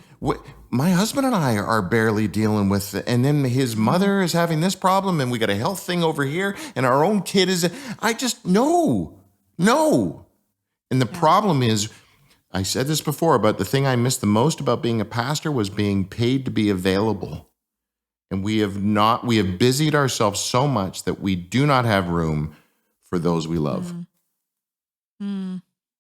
C: my husband and I are barely dealing with it. And then his mother is having this problem, and we got a health thing over here, and our own kid is, I just, no. And the problem is, I said this before, but the thing I missed the most about being a pastor was being paid to be available. And we have busied ourselves so much that we do not have room for those we love.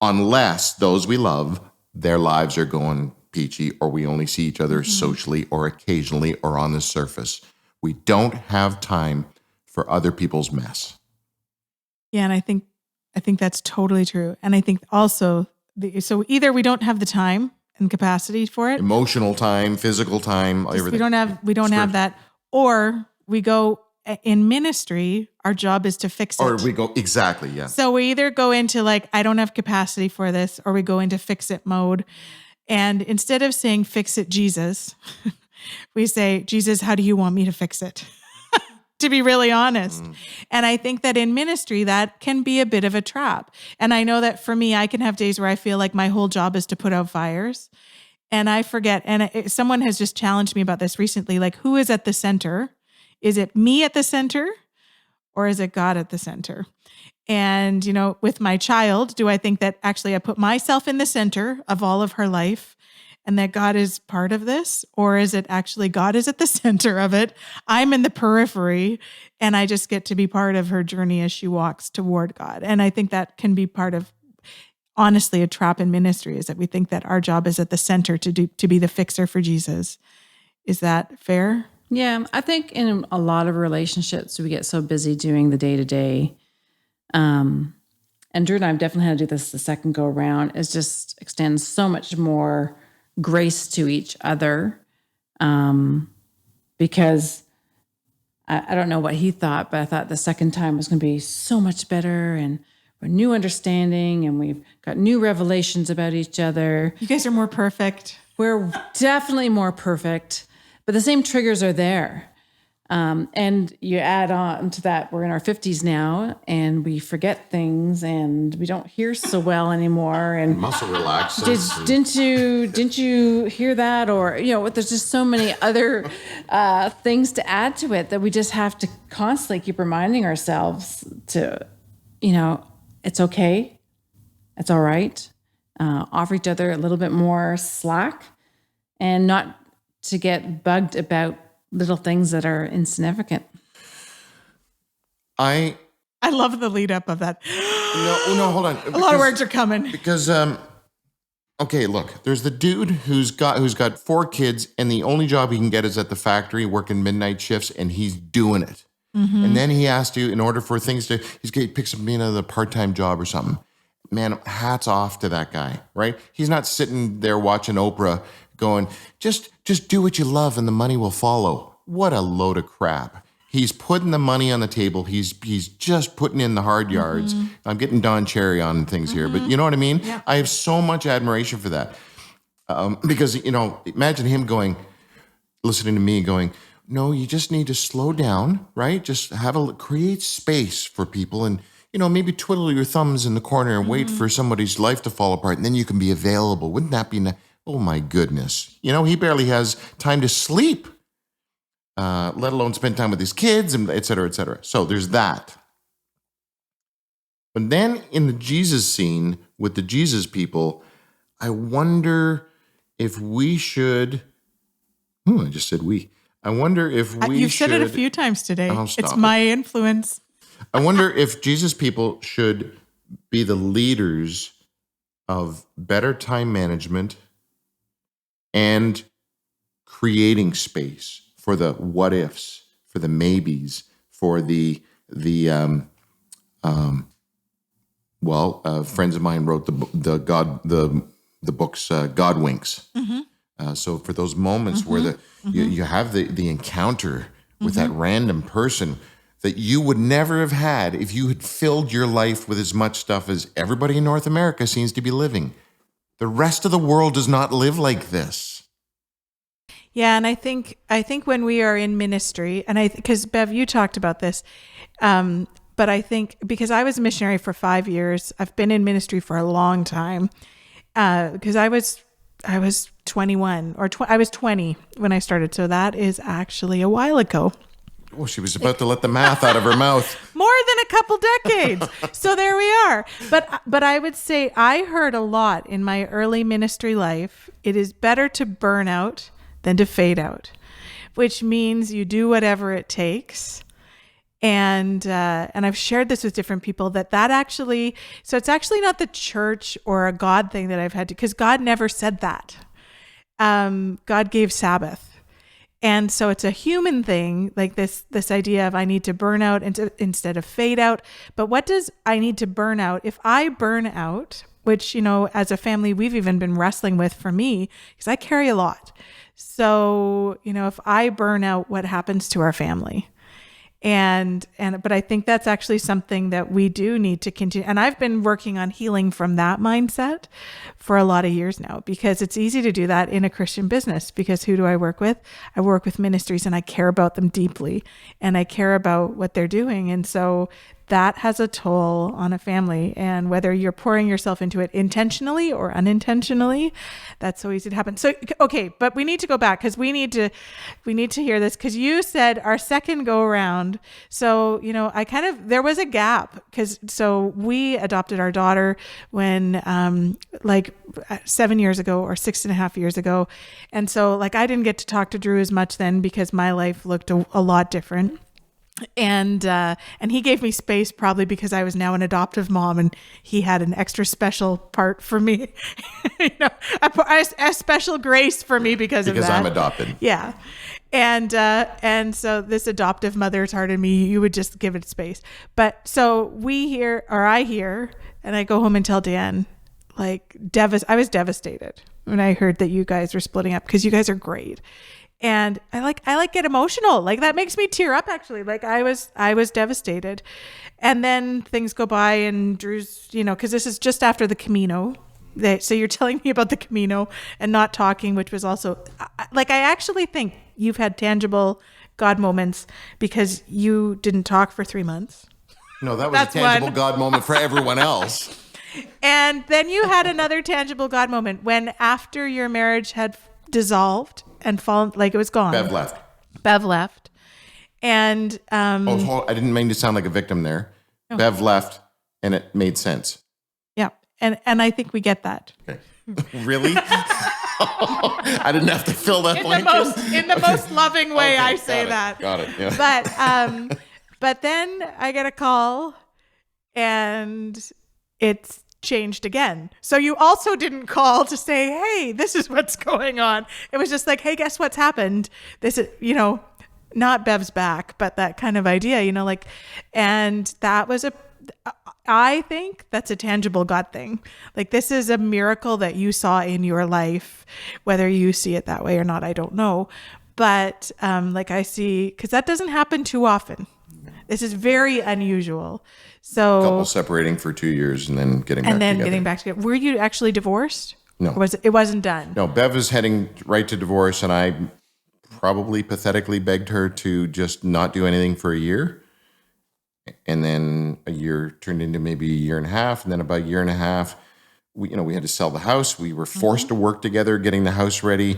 C: Unless those we love, their lives are going peachy, or we only see each other socially or occasionally or on the surface. We don't have time for other people's mess.
A: Yeah, and I think that's totally true. And I think also, so either we don't have the time and capacity for it,
C: emotional time, physical time, everything.
A: We don't have that, or we go in ministry. Our job is to fix it.
C: Or we go, exactly, yeah.
A: So we either go into like, I don't have capacity for this, or we go into fix it mode. And instead of saying, fix it, Jesus, we say, Jesus, how do you want me to fix it? To be really honest. And I think that in ministry, that can be a bit of a trap. And I know that for me, I can have days where I feel like my whole job is to put out fires. And I forget, and someone has just challenged me about this recently, like, who is at the center? Is it me at the center, or is it God at the center? And, with my child, do I think that actually I put myself in the center of all of her life and that God is part of this? Or is it actually God is at the center of it? I'm in the periphery, and I just get to be part of her journey as she walks toward God. And I think that can be part of, honestly, a trap in ministry, is that we think that our job is at the center to be the fixer for Jesus. Is that fair?
B: Yeah, I think in a lot of relationships, we get so busy doing the day-to-day. And Drew and I have definitely had to do this the second go around, is just extend so much more grace to each other. Because I don't know what he thought, but I thought the second time was going to be so much better, and a new understanding, and we've got new revelations about each other.
A: You guys are more perfect.
B: We're definitely more perfect, but the same triggers are there. And you add on to that, we're in our 50s now, and we forget things, and we don't hear so well anymore. And
C: muscle relaxes.
B: Didn't you hear that? Or, there's just so many other things to add to it that we just have to constantly keep reminding ourselves to, it's okay. It's all right. Offer each other a little bit more slack, and not to get bugged about little things that are insignificant.
C: I
A: love the lead up of that.
C: No, hold on.
A: A lot of words are coming.
C: Because, okay, look, there's the dude who's got 4 kids, and the only job he can get is at the factory working midnight shifts, and he's doing it. And then he has to, in order for things to, he picks up another part-time job or something. Man, hats off to that guy, right? He's not sitting there watching Oprah going, just do what you love and the money will follow. what a load of crap. He's putting the money on the table. He's just putting in the hard yards. I'm getting Don Cherry on things here, but you know what I mean?
A: Yeah.
C: I have so much admiration for that. Because, imagine him listening to me going, no, you just need to slow down, right? Just create space for people and, maybe twiddle your thumbs in the corner and wait for somebody's life to fall apart and then you can be available. Wouldn't that be oh my goodness. He barely has time to sleep, let alone spend time with his kids and et cetera, et cetera. So there's that. But then in the Jesus scene with the Jesus people, I wonder if we should, I just said we. I wonder if we
A: You've
C: should.
A: said it a few times today.
C: Oh, stop
A: it's
C: it.
A: my influence.
C: I wonder if Jesus people should be the leaders of better time management and creating space for the what ifs, for the maybes, for the friends of mine wrote the books God Winks. So for those moments where you have the encounter with that random person that you would never have had if you had filled your life with as much stuff as everybody in North America seems to be living. The rest of the world does not live like this.
A: Yeah, and I think when we are in ministry, and because Bev, you talked about this, but I think because I was a missionary for 5 years, I've been in ministry for a long time. Because I was 21 I was 20 when I started, so that is actually a while ago.
C: Oh, she was about to let the math out of her mouth.
A: More than a couple decades. So there we are. But I would say I heard a lot in my early ministry life. It is better to burn out than to fade out, which means you do whatever it takes. And I've shared this with different people that actually, so it's actually not the church or a God thing that I've had to, because God never said that. God gave Sabbath. And so it's a human thing, like this idea of I need to burn out instead of fade out. But what does I need to burn out? If I burn out, which, as a family, we've even been wrestling with for me, because I carry a lot. So, if I burn out, what happens to our family? But I think that's actually something that we do need to continue. And I've been working on healing from that mindset for a lot of years now, because it's easy to do that in a Christian business, because who do I work with? I work with ministries and I care about them deeply and I care about what they're doing. And so that has a toll on a family, and whether you're pouring yourself into it intentionally or unintentionally, that's so easy to happen. So, okay, but we need to go back, because we need to hear this, because you said our second go around. So, there was a gap, so we adopted our daughter when, 7 years ago or 6.5 years ago. And so I didn't get to talk to Drew as much then, because my life looked a lot different. And he gave me space, probably because I was now an adoptive mom and he had an extra special part for me, a special grace for me because of that.
C: Because I'm adopted.
A: Yeah. And so this adoptive mother's heart in me, you would just give it space. But so I hear, and I go home and tell Dan, I was devastated when I heard that you guys were splitting up, because you guys are great. And I get emotional. That makes me tear up, actually. I was devastated. And then things go by and Drew's, because this is just after the Camino. So you're telling me about the Camino and not talking, which was also I actually think you've had tangible God moments because you didn't talk for 3 months.
C: No, that was a tangible God moment for everyone else.
A: And then you had another tangible God moment when, after your marriage had dissolved and fallen, it was gone. Bev left. And
C: I didn't mean to sound like a victim there. No. Bev left, and it made sense.
A: Yeah. And I think we get that.
C: Okay. Really? I didn't have to fill that blank
A: in the most loving way. Okay, I say that.
C: Got it. Yeah.
A: But then I get a call and it's changed again. So you also didn't call to say, hey, this is what's going on. It was just hey, guess what's happened? This is, not Bev's back, but that kind of idea, and that was I think that's a tangible God thing. This is a miracle that you saw in your life, whether you see it that way or not, I don't know. But like I see, because that doesn't happen too often. This is very unusual. So
C: Couple separating for 2 years and then getting back together.
A: Were you actually divorced?
C: No.
A: Or it wasn't done?
C: No, Bev is heading right to divorce, and I probably pathetically begged her to just not do anything for a year. And then a year turned into maybe a year and a half. And then about a year and a half, we had to sell the house. We were forced to work together, getting the house ready.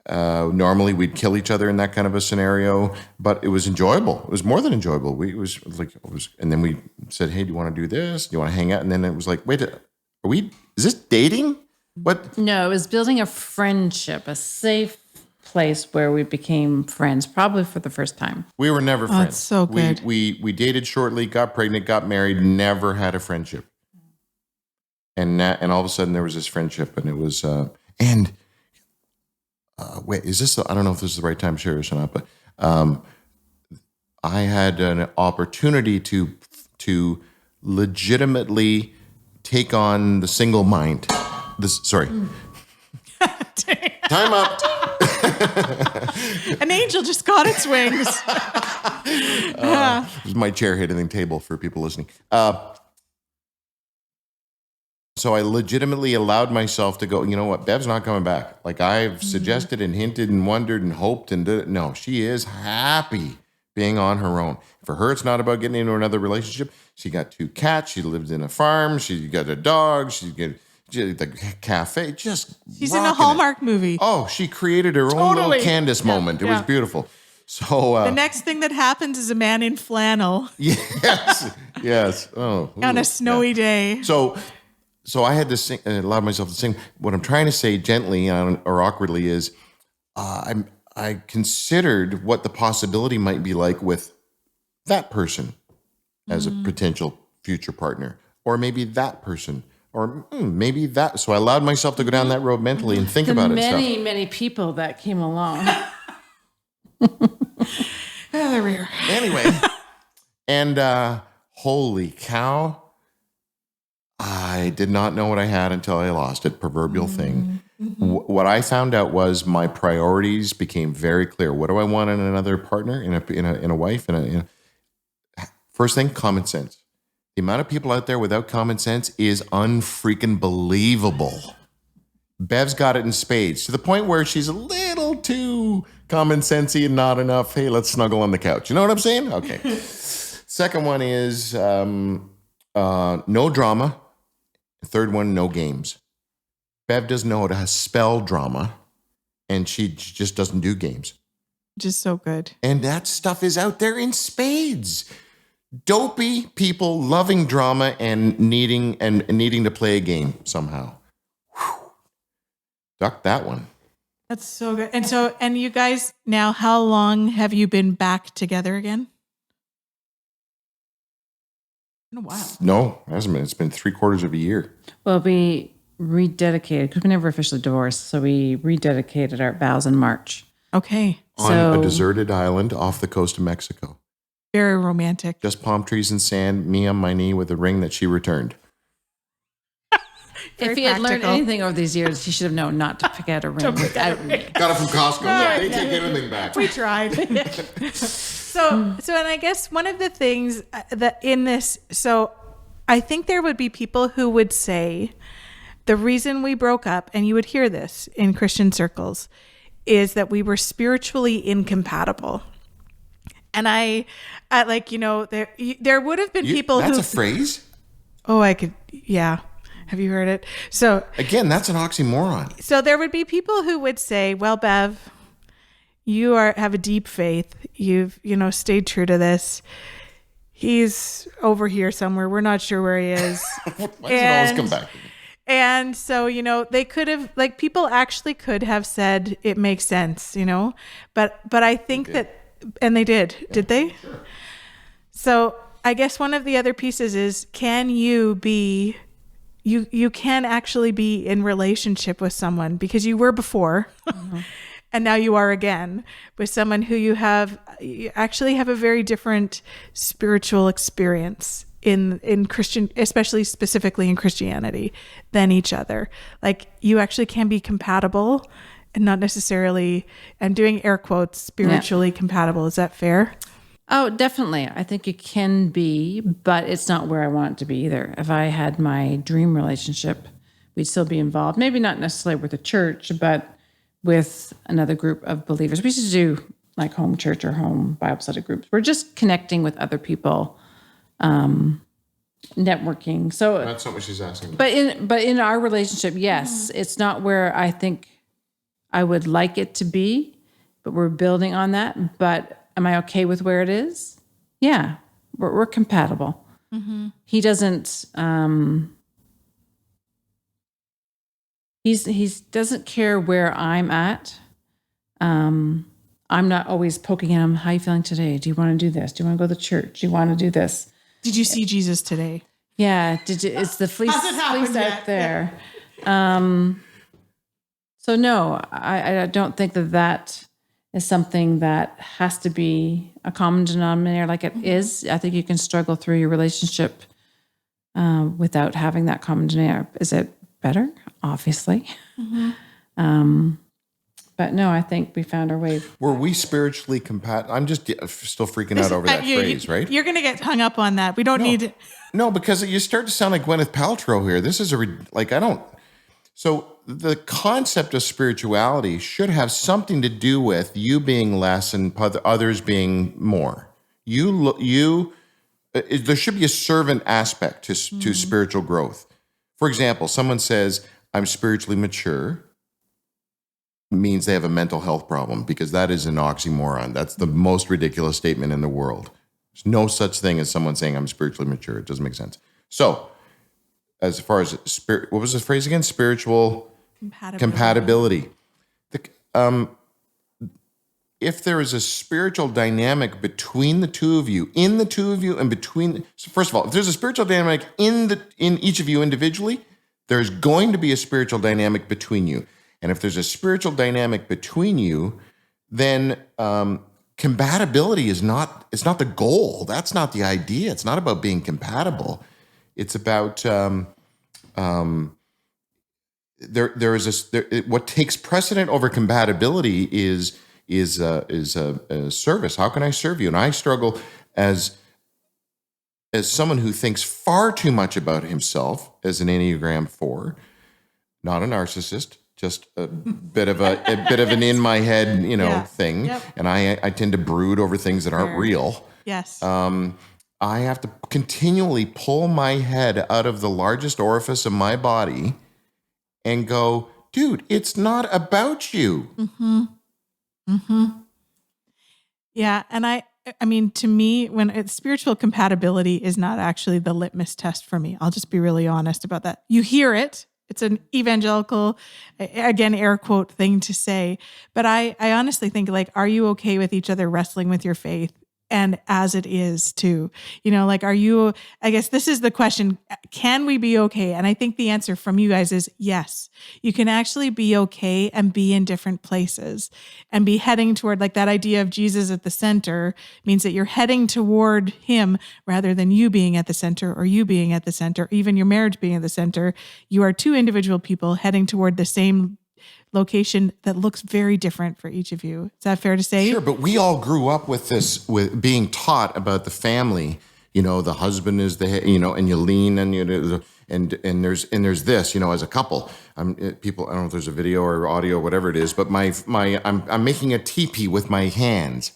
C: Normally we'd kill each other in that kind of a scenario, but it was enjoyable. It was more than enjoyable. And then we said, hey, do you want to do this? Do you want to hang out? And then it was like, wait, is this dating? What?
B: No, it was building a friendship, a safe place where we became friends, probably for the first time.
C: We were never friends.
A: That's so good.
C: We dated shortly, got pregnant, got married, never had a friendship. And all of a sudden there was this friendship, and it was wait, is this? I don't know if this is the right time to share this or not, but I had an opportunity to legitimately take on the single mind. Time up.
A: An angel just got its wings.
C: This is my chair hitting the table for people listening. So I legitimately allowed myself to go, you know what, Bev's not coming back. Like I've suggested and hinted and wondered and hoped no, she is happy being on her own. For her, it's not about getting into another relationship. She got 2 cats. She lived in a farm. She got a dog. She got the cafe. She's
A: in a Hallmark movie.
C: Oh, she created her own little Candace moment. It was beautiful. So
A: the next thing that happens is a man in flannel.
C: Yes. Oh,
A: on a snowy day.
C: So I had to sing, and allowed myself to sing. What I'm trying to say gently or awkwardly is, I considered what the possibility might be like with that person as a potential future partner, or maybe that person, or maybe that. So I allowed myself to go down that road mentally and think about it.
B: Many people that came along.
A: They're rare.
C: Anyway, and holy cow. I did not know what I had until I lost it. Proverbial thing. What I found out was my priorities became very clear. What do I want in another partner, in a wife? First thing, common sense. The amount of people out there without common sense is unfreaking believable. Bev's got it in spades, to the point where she's a little too common sensey and not enough. Hey, let's snuggle on the couch. You know what I'm saying? Okay. Second one is no drama. Third one, no games. Bev doesn't know how to spell drama, and she just doesn't do games.
A: Just so good.
C: And that stuff is out there in spades. Dopey people loving drama and needing to play a game somehow. Whew. Duck that one.
A: That's so good. And you guys, now, how long have you been back together again? In a while.
C: No, it hasn't been. It's been 3/4 of a year.
B: Well, we rededicated, because we never officially divorced, so we rededicated our vows in March.
A: Okay.
C: On a deserted island off the coast of Mexico.
A: Very romantic.
C: Just palm trees and sand, me on my knee with a ring that she returned.
B: If he had learned anything over these years, he should have known not to pick out a ring without me.
C: Got it from Costco. They take everything back.
A: We tried. So, and I guess one of the things that in this, so I think there would be people who would say the reason we broke up, and you would hear this in Christian circles, is that we were spiritually incompatible. And I like, there would have been people
C: That's a phrase?
A: Oh, yeah. Have you heard it? So
C: again, that's an oxymoron.
A: So there would be people who would say, well, Bev, you have a deep faith. You've, stayed true to this. He's over here somewhere. We're not sure where he is.
C: Why does it always come back to me?
A: And so, they could have, people actually could have said it makes sense, but I think that, and they did. Yeah, did they? Sure. So I guess one of the other pieces is, can you be, you can actually be in relationship with someone, because you were before and now you are again with someone who you actually have a very different spiritual experience in Christian, especially specifically in Christianity, than each other. Like, you actually can be compatible not necessarily, I'm doing air quotes, spiritually compatible. Is that fair?
B: Oh, definitely. I think it can be, but it's not where I want it to be either. If I had my dream relationship, we'd still be involved. Maybe not necessarily with a church, but with another group of believers. We used to do like home church or home Bible study groups. We're just connecting with other people, networking. So
C: That's not what she's asking.
B: But in our relationship, yes, it's not where I think I would like it to be, but we're building on that. But am I okay with where it is? Yeah, we're compatible. He doesn't. He doesn't care where I'm at. I'm not always poking at him. How are you feeling today? Do you want to do this? Do you want to go to church? Do you want to do this?
A: Did you see Jesus today?
B: Yeah. It's the fleece out there. So no, I don't think that is something that has to be a common denominator like it is. I think you can struggle through your relationship without having that common denominator. Is it better? Obviously. But no, I think we found our way.
C: Were we spiritually compatible? I'm just still freaking out over that phrase, right?
A: You're going to get hung up on that. We don't need...
C: No, because you start to sound like Gwyneth Paltrow here. This is So the concept of spirituality should have something to do with you being less and others being more. There should be a servant aspect to spiritual growth. For example, someone says, I'm spiritually mature, means they have a mental health problem, because that is an oxymoron. That's the most ridiculous statement in the world. There's no such thing as someone saying I'm spiritually mature. It doesn't make sense. So as far as spirit, what was the phrase again? Spiritual compatibility. If there is a spiritual dynamic between the two of you, in the two of you, and between, so first of all, if there's a spiritual dynamic in each of you individually, there's going to be a spiritual dynamic between you. And if there's a spiritual dynamic between you, then compatibility it's not the goal. That's not the idea. It's not about being compatible. It's about what takes precedent over compatibility is a service. How can I serve you? And I struggle as someone who thinks far too much about himself as an Enneagram 4, not a narcissist, just a bit of an in my head, thing. Yep. And I tend to brood over things that aren't real.
A: Yes.
C: I have to continually pull my head out of the largest orifice of my body and go, dude, it's not about you.
A: Yeah. And I mean, to me, when it's spiritual compatibility is not actually the litmus test for me. I'll just be really honest about that. You hear it. It's an evangelical, again, air quote thing to say. But I honestly think, like, are you okay with each other wrestling with your faith? And as it is too, are you, I guess this is the question, can we be okay? And I think the answer from you guys is yes. You can actually be okay and be in different places and be heading toward, like, that idea of Jesus at the center means that you're heading toward him rather than you being at the center or you being at the center, even your marriage being at the center. You are two individual people heading toward the same location that looks very different for each of you. Is that fair to say?
C: Sure, but we all grew up with being taught about the family. The husband is the head, and you lean and and there's this, as a couple. People, I don't know if there's a video or audio, whatever it is, but I'm making a teepee with my hands.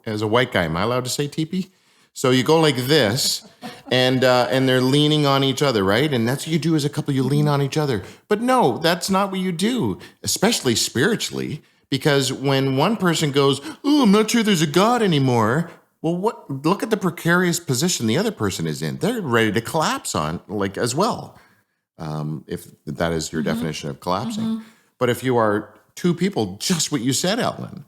C: As a white guy, am I allowed to say teepee? So you go like this, and they're leaning on each other, right? And that's what you do as a couple. You lean on each other. But no, that's not what you do, especially spiritually, because when one person goes, "Oh, I'm not sure there's a God anymore," well, look at the precarious position the other person is in. They're ready to collapse on, as well, if that is your definition of collapsing. But if you are two people, just what you said, Ellen,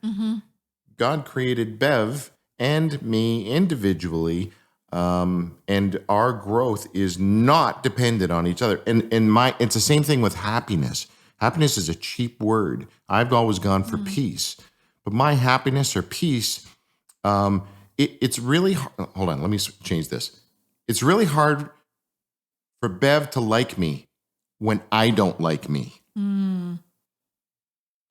C: God created Bev and me individually, and our growth is not dependent on each other. And it's the same thing with happiness. Happiness is a cheap word. I've always gone for peace, but my happiness or peace, it's really hard. Hold on, let me change this. It's really hard for Bev to like me when I don't like me.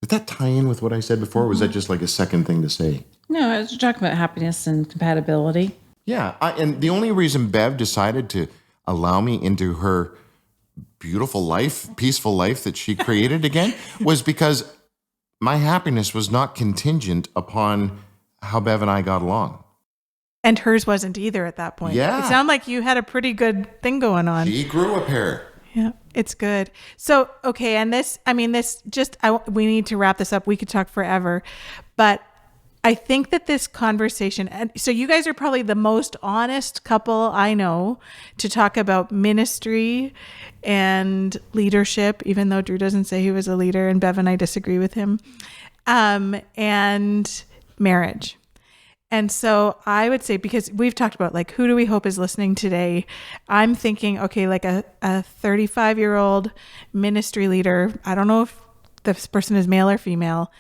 C: Did that tie in with what I said before? Or was that just like a second thing to say?
B: No, I was talking about happiness and compatibility.
C: Yeah. And the only reason Bev decided to allow me into her beautiful life, peaceful life that she created again was because my happiness was not contingent upon how Bev and I got along.
A: And hers wasn't either at that point.
C: Yeah.
A: It sounded like you had a pretty good thing going on.
C: She grew a pair.
A: Yeah, it's good. So, okay. And we need to wrap this up. We could talk forever, but I think that this conversation, and so you guys are probably the most honest couple I know to talk about ministry and leadership, even though Drew doesn't say he was a leader and Bev and I disagree with him, and marriage. And so I would say, because we've talked about like, who do we hope is listening today? I'm thinking, okay, like a 35-year-old ministry leader. I don't know if this person is male or female,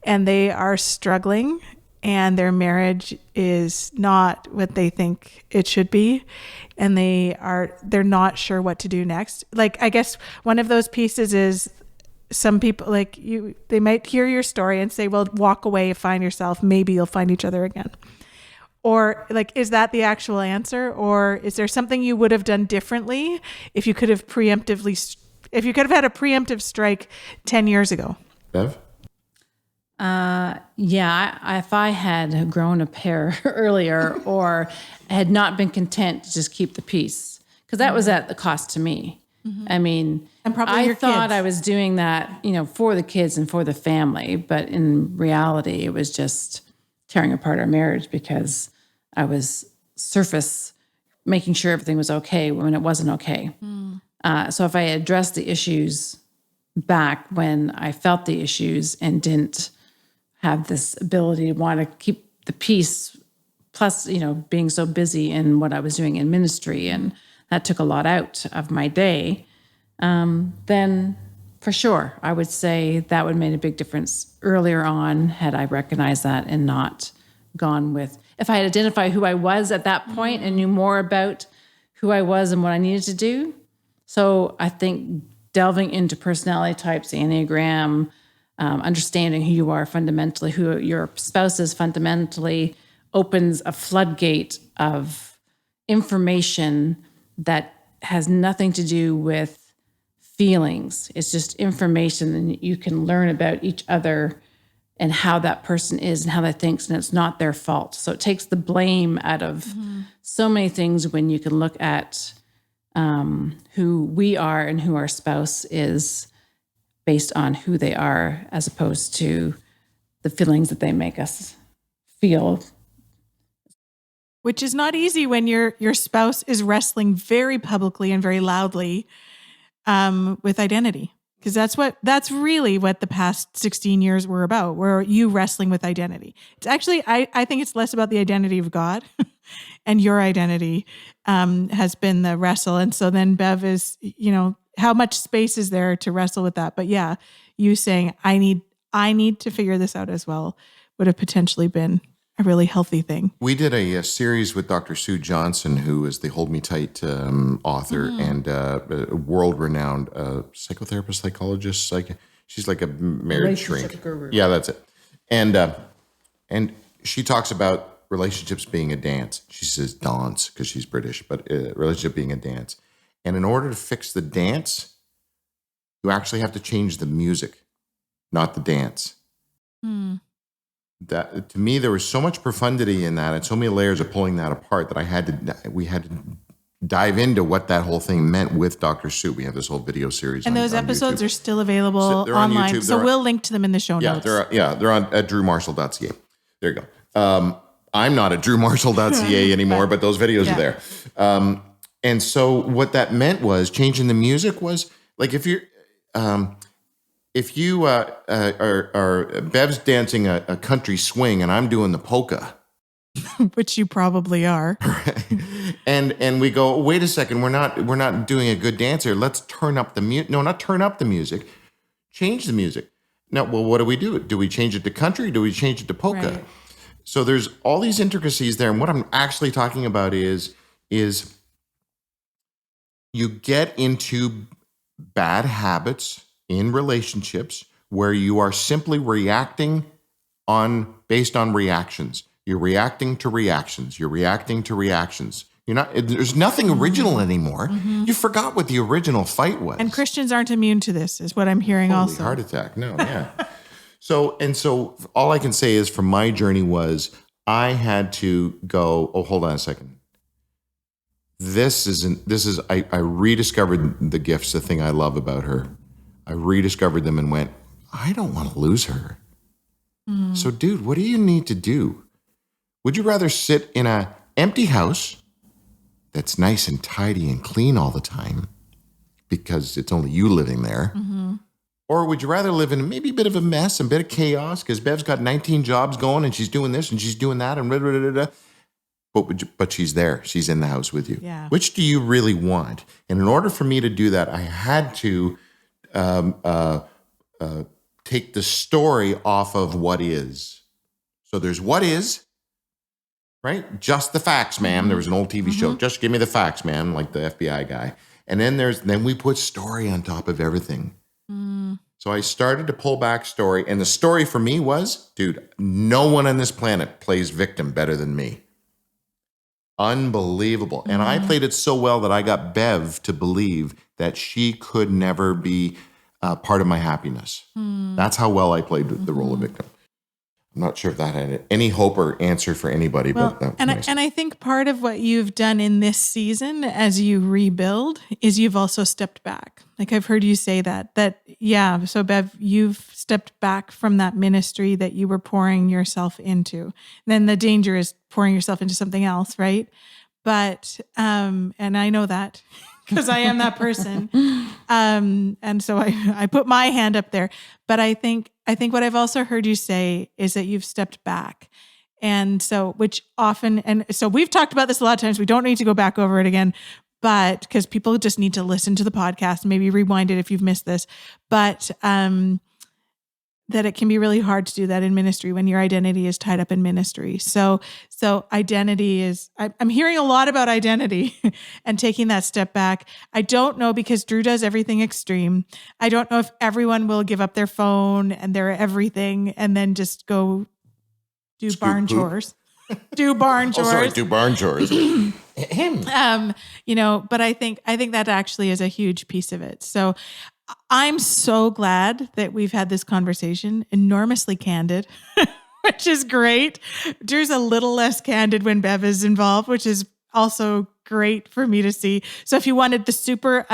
A: and they are struggling and their marriage is not what they think it should be. And they're not sure what to do next. Like, I guess one of those pieces is some people they might hear your story and say, well, walk away, find yourself. Maybe you'll find each other again. Or like, is that the actual answer? Or is there something you would have done differently if you could have had a preemptive strike 10 years ago?
C: Bev?
B: If I had grown a pair earlier or had not been content to just keep the peace, because that was at the cost to me. Mm-hmm. I mean,
A: and probably
B: I thought I was doing that, for the kids and for the family, but in reality, it was just tearing apart our marriage because I was surface making sure everything was okay when it wasn't okay. So if I addressed the issues back when I felt the issues and didn't have this ability to want to keep the peace, plus, being so busy in what I was doing in ministry, and that took a lot out of my day, then for sure, I would say that would have made a big difference earlier on had I recognized that and not gone with, if I had identified who I was at that point and knew more about who I was and what I needed to do. So I think delving into personality types, Enneagram, understanding who you are fundamentally, who your spouse is fundamentally, opens a floodgate of information that has nothing to do with feelings. It's just information, and you can learn about each other and how that person is and how they think, and it's not their fault. So it takes the blame out of so many things when you can look at who we are and who our spouse is based on who they are, as opposed to the feelings that they make us feel.
A: Which is not easy when your spouse is wrestling very publicly and very loudly with identity. Because that's really what the past 16 years were about, were you wrestling with identity. It's actually, I think it's less about the identity of God and your identity has been the wrestle. And so then Bev is, how much space is there to wrestle with that? But yeah, you saying, I need to figure this out as well would have potentially been a really healthy thing.
C: We did a series with Dr. Sue Johnson, who is the Hold Me Tight author and a world-renowned psychotherapist, psychologist. She's like a marriage shrink. Guru. Yeah, that's it. And she talks about relationships being a dance. She says dance because she's British, but relationship being a dance. And in order to fix the dance, you actually have to change the music, not the dance. That, to me, there was so much profundity in that and so many layers of pulling that apart that we had to dive into what that whole thing meant with Dr. Sue. We have this whole video series.
A: And those episodes are still available online. So we'll link to them in the show notes.
C: They're on at drewmarshall.ca. There you go. I'm not at drewmarshall.ca anymore, but those videos are there. And so what that meant was changing the music was like if you are Bev's dancing a country swing and I'm doing the polka,
A: which you probably are,
C: and we go, wait a second, we're not doing a good dance here. Let's turn up the music. No, not turn up the music. Change the music. No, well, what do? Do we change it to country? Do we change it to polka? Right. So there's all these intricacies there, and what I'm actually talking about is you get into bad habits in relationships where you are simply reacting based on reactions. You're reacting to reactions. You're reacting to reactions. There's nothing original anymore. You forgot what the original fight was.
A: And Christians aren't immune to this, is what I'm hearing
C: Holy
A: also.
C: heart attack. No, yeah. So all I can say is from my journey was I had to go, oh, hold on a second. I rediscovered the gifts, the thing I love about her. I rediscovered them and went, I don't want to lose her. So dude, what do you need to do? Would you rather sit in an empty house that's nice and tidy and clean all the time because it's only you living there? Or would you rather live in maybe a bit of a mess and a bit of chaos because Bev's got 19 jobs going and she's doing this and she's doing that and blah, blah, blah, blah. But she's there. She's in the house with you.
A: Yeah.
C: Which do you really want? And in order for me to do that, I had to take the story off of what is. So there's what is, right? Just the facts, ma'am. There was an old TV show. Just give me the facts, ma'am, like the FBI guy. And then we put story on top of everything. So I started to pull back story. And the story for me was, dude, no one on this planet plays victim better than me. Unbelievable. And I played it so well that I got Bev to believe that she could never be part of my happiness. That's how well I played the role of victim. I'm not sure if that had any hope or answer for anybody. But
A: I think part of what you've done in this season as you rebuild is you've also stepped back. Like I've heard you say that yeah. So Bev, you've stepped back from that ministry that you were pouring yourself into. Then the danger is pouring yourself into something else, right? But, and I know that because I am that person. And so I put my hand up there, but I think what I've also heard you say is that you've stepped back. And so, so we've talked about this a lot of times. We don't need to go back over it again, but because people just need to listen to the podcast and maybe rewind it if you've missed this, but, that it can be really hard to do that in ministry when your identity is tied up in ministry. So identity is, I'm hearing a lot about identity and taking that step back. I don't know, because Drew does everything extreme. I don't know if everyone will give up their phone and their everything and then just go do barn chores. Do barn chores.
C: Oh, sorry, do barn chores.
A: But I think that actually is a huge piece of it. So I'm so glad that we've had this conversation, enormously candid, which is great. Drew's a little less candid when Bev is involved, which is also great for me to see. So if you wanted the super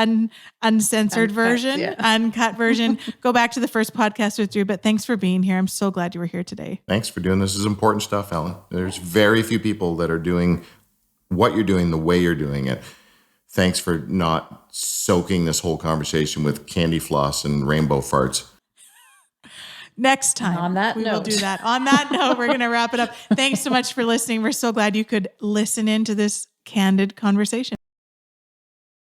A: uncensored uncut version, go back to the first podcast with Drew. But thanks for being here. I'm so glad you were here today.
C: Thanks for doing this. This is important stuff, Ellen. There's very few people that are doing what you're doing the way you're doing it. Thanks for not soaking this whole conversation with candy floss and rainbow farts.
A: Next time, we will do that. On that note, we're going to wrap it up. Thanks so much for listening. We're so glad you could listen into this candid conversation.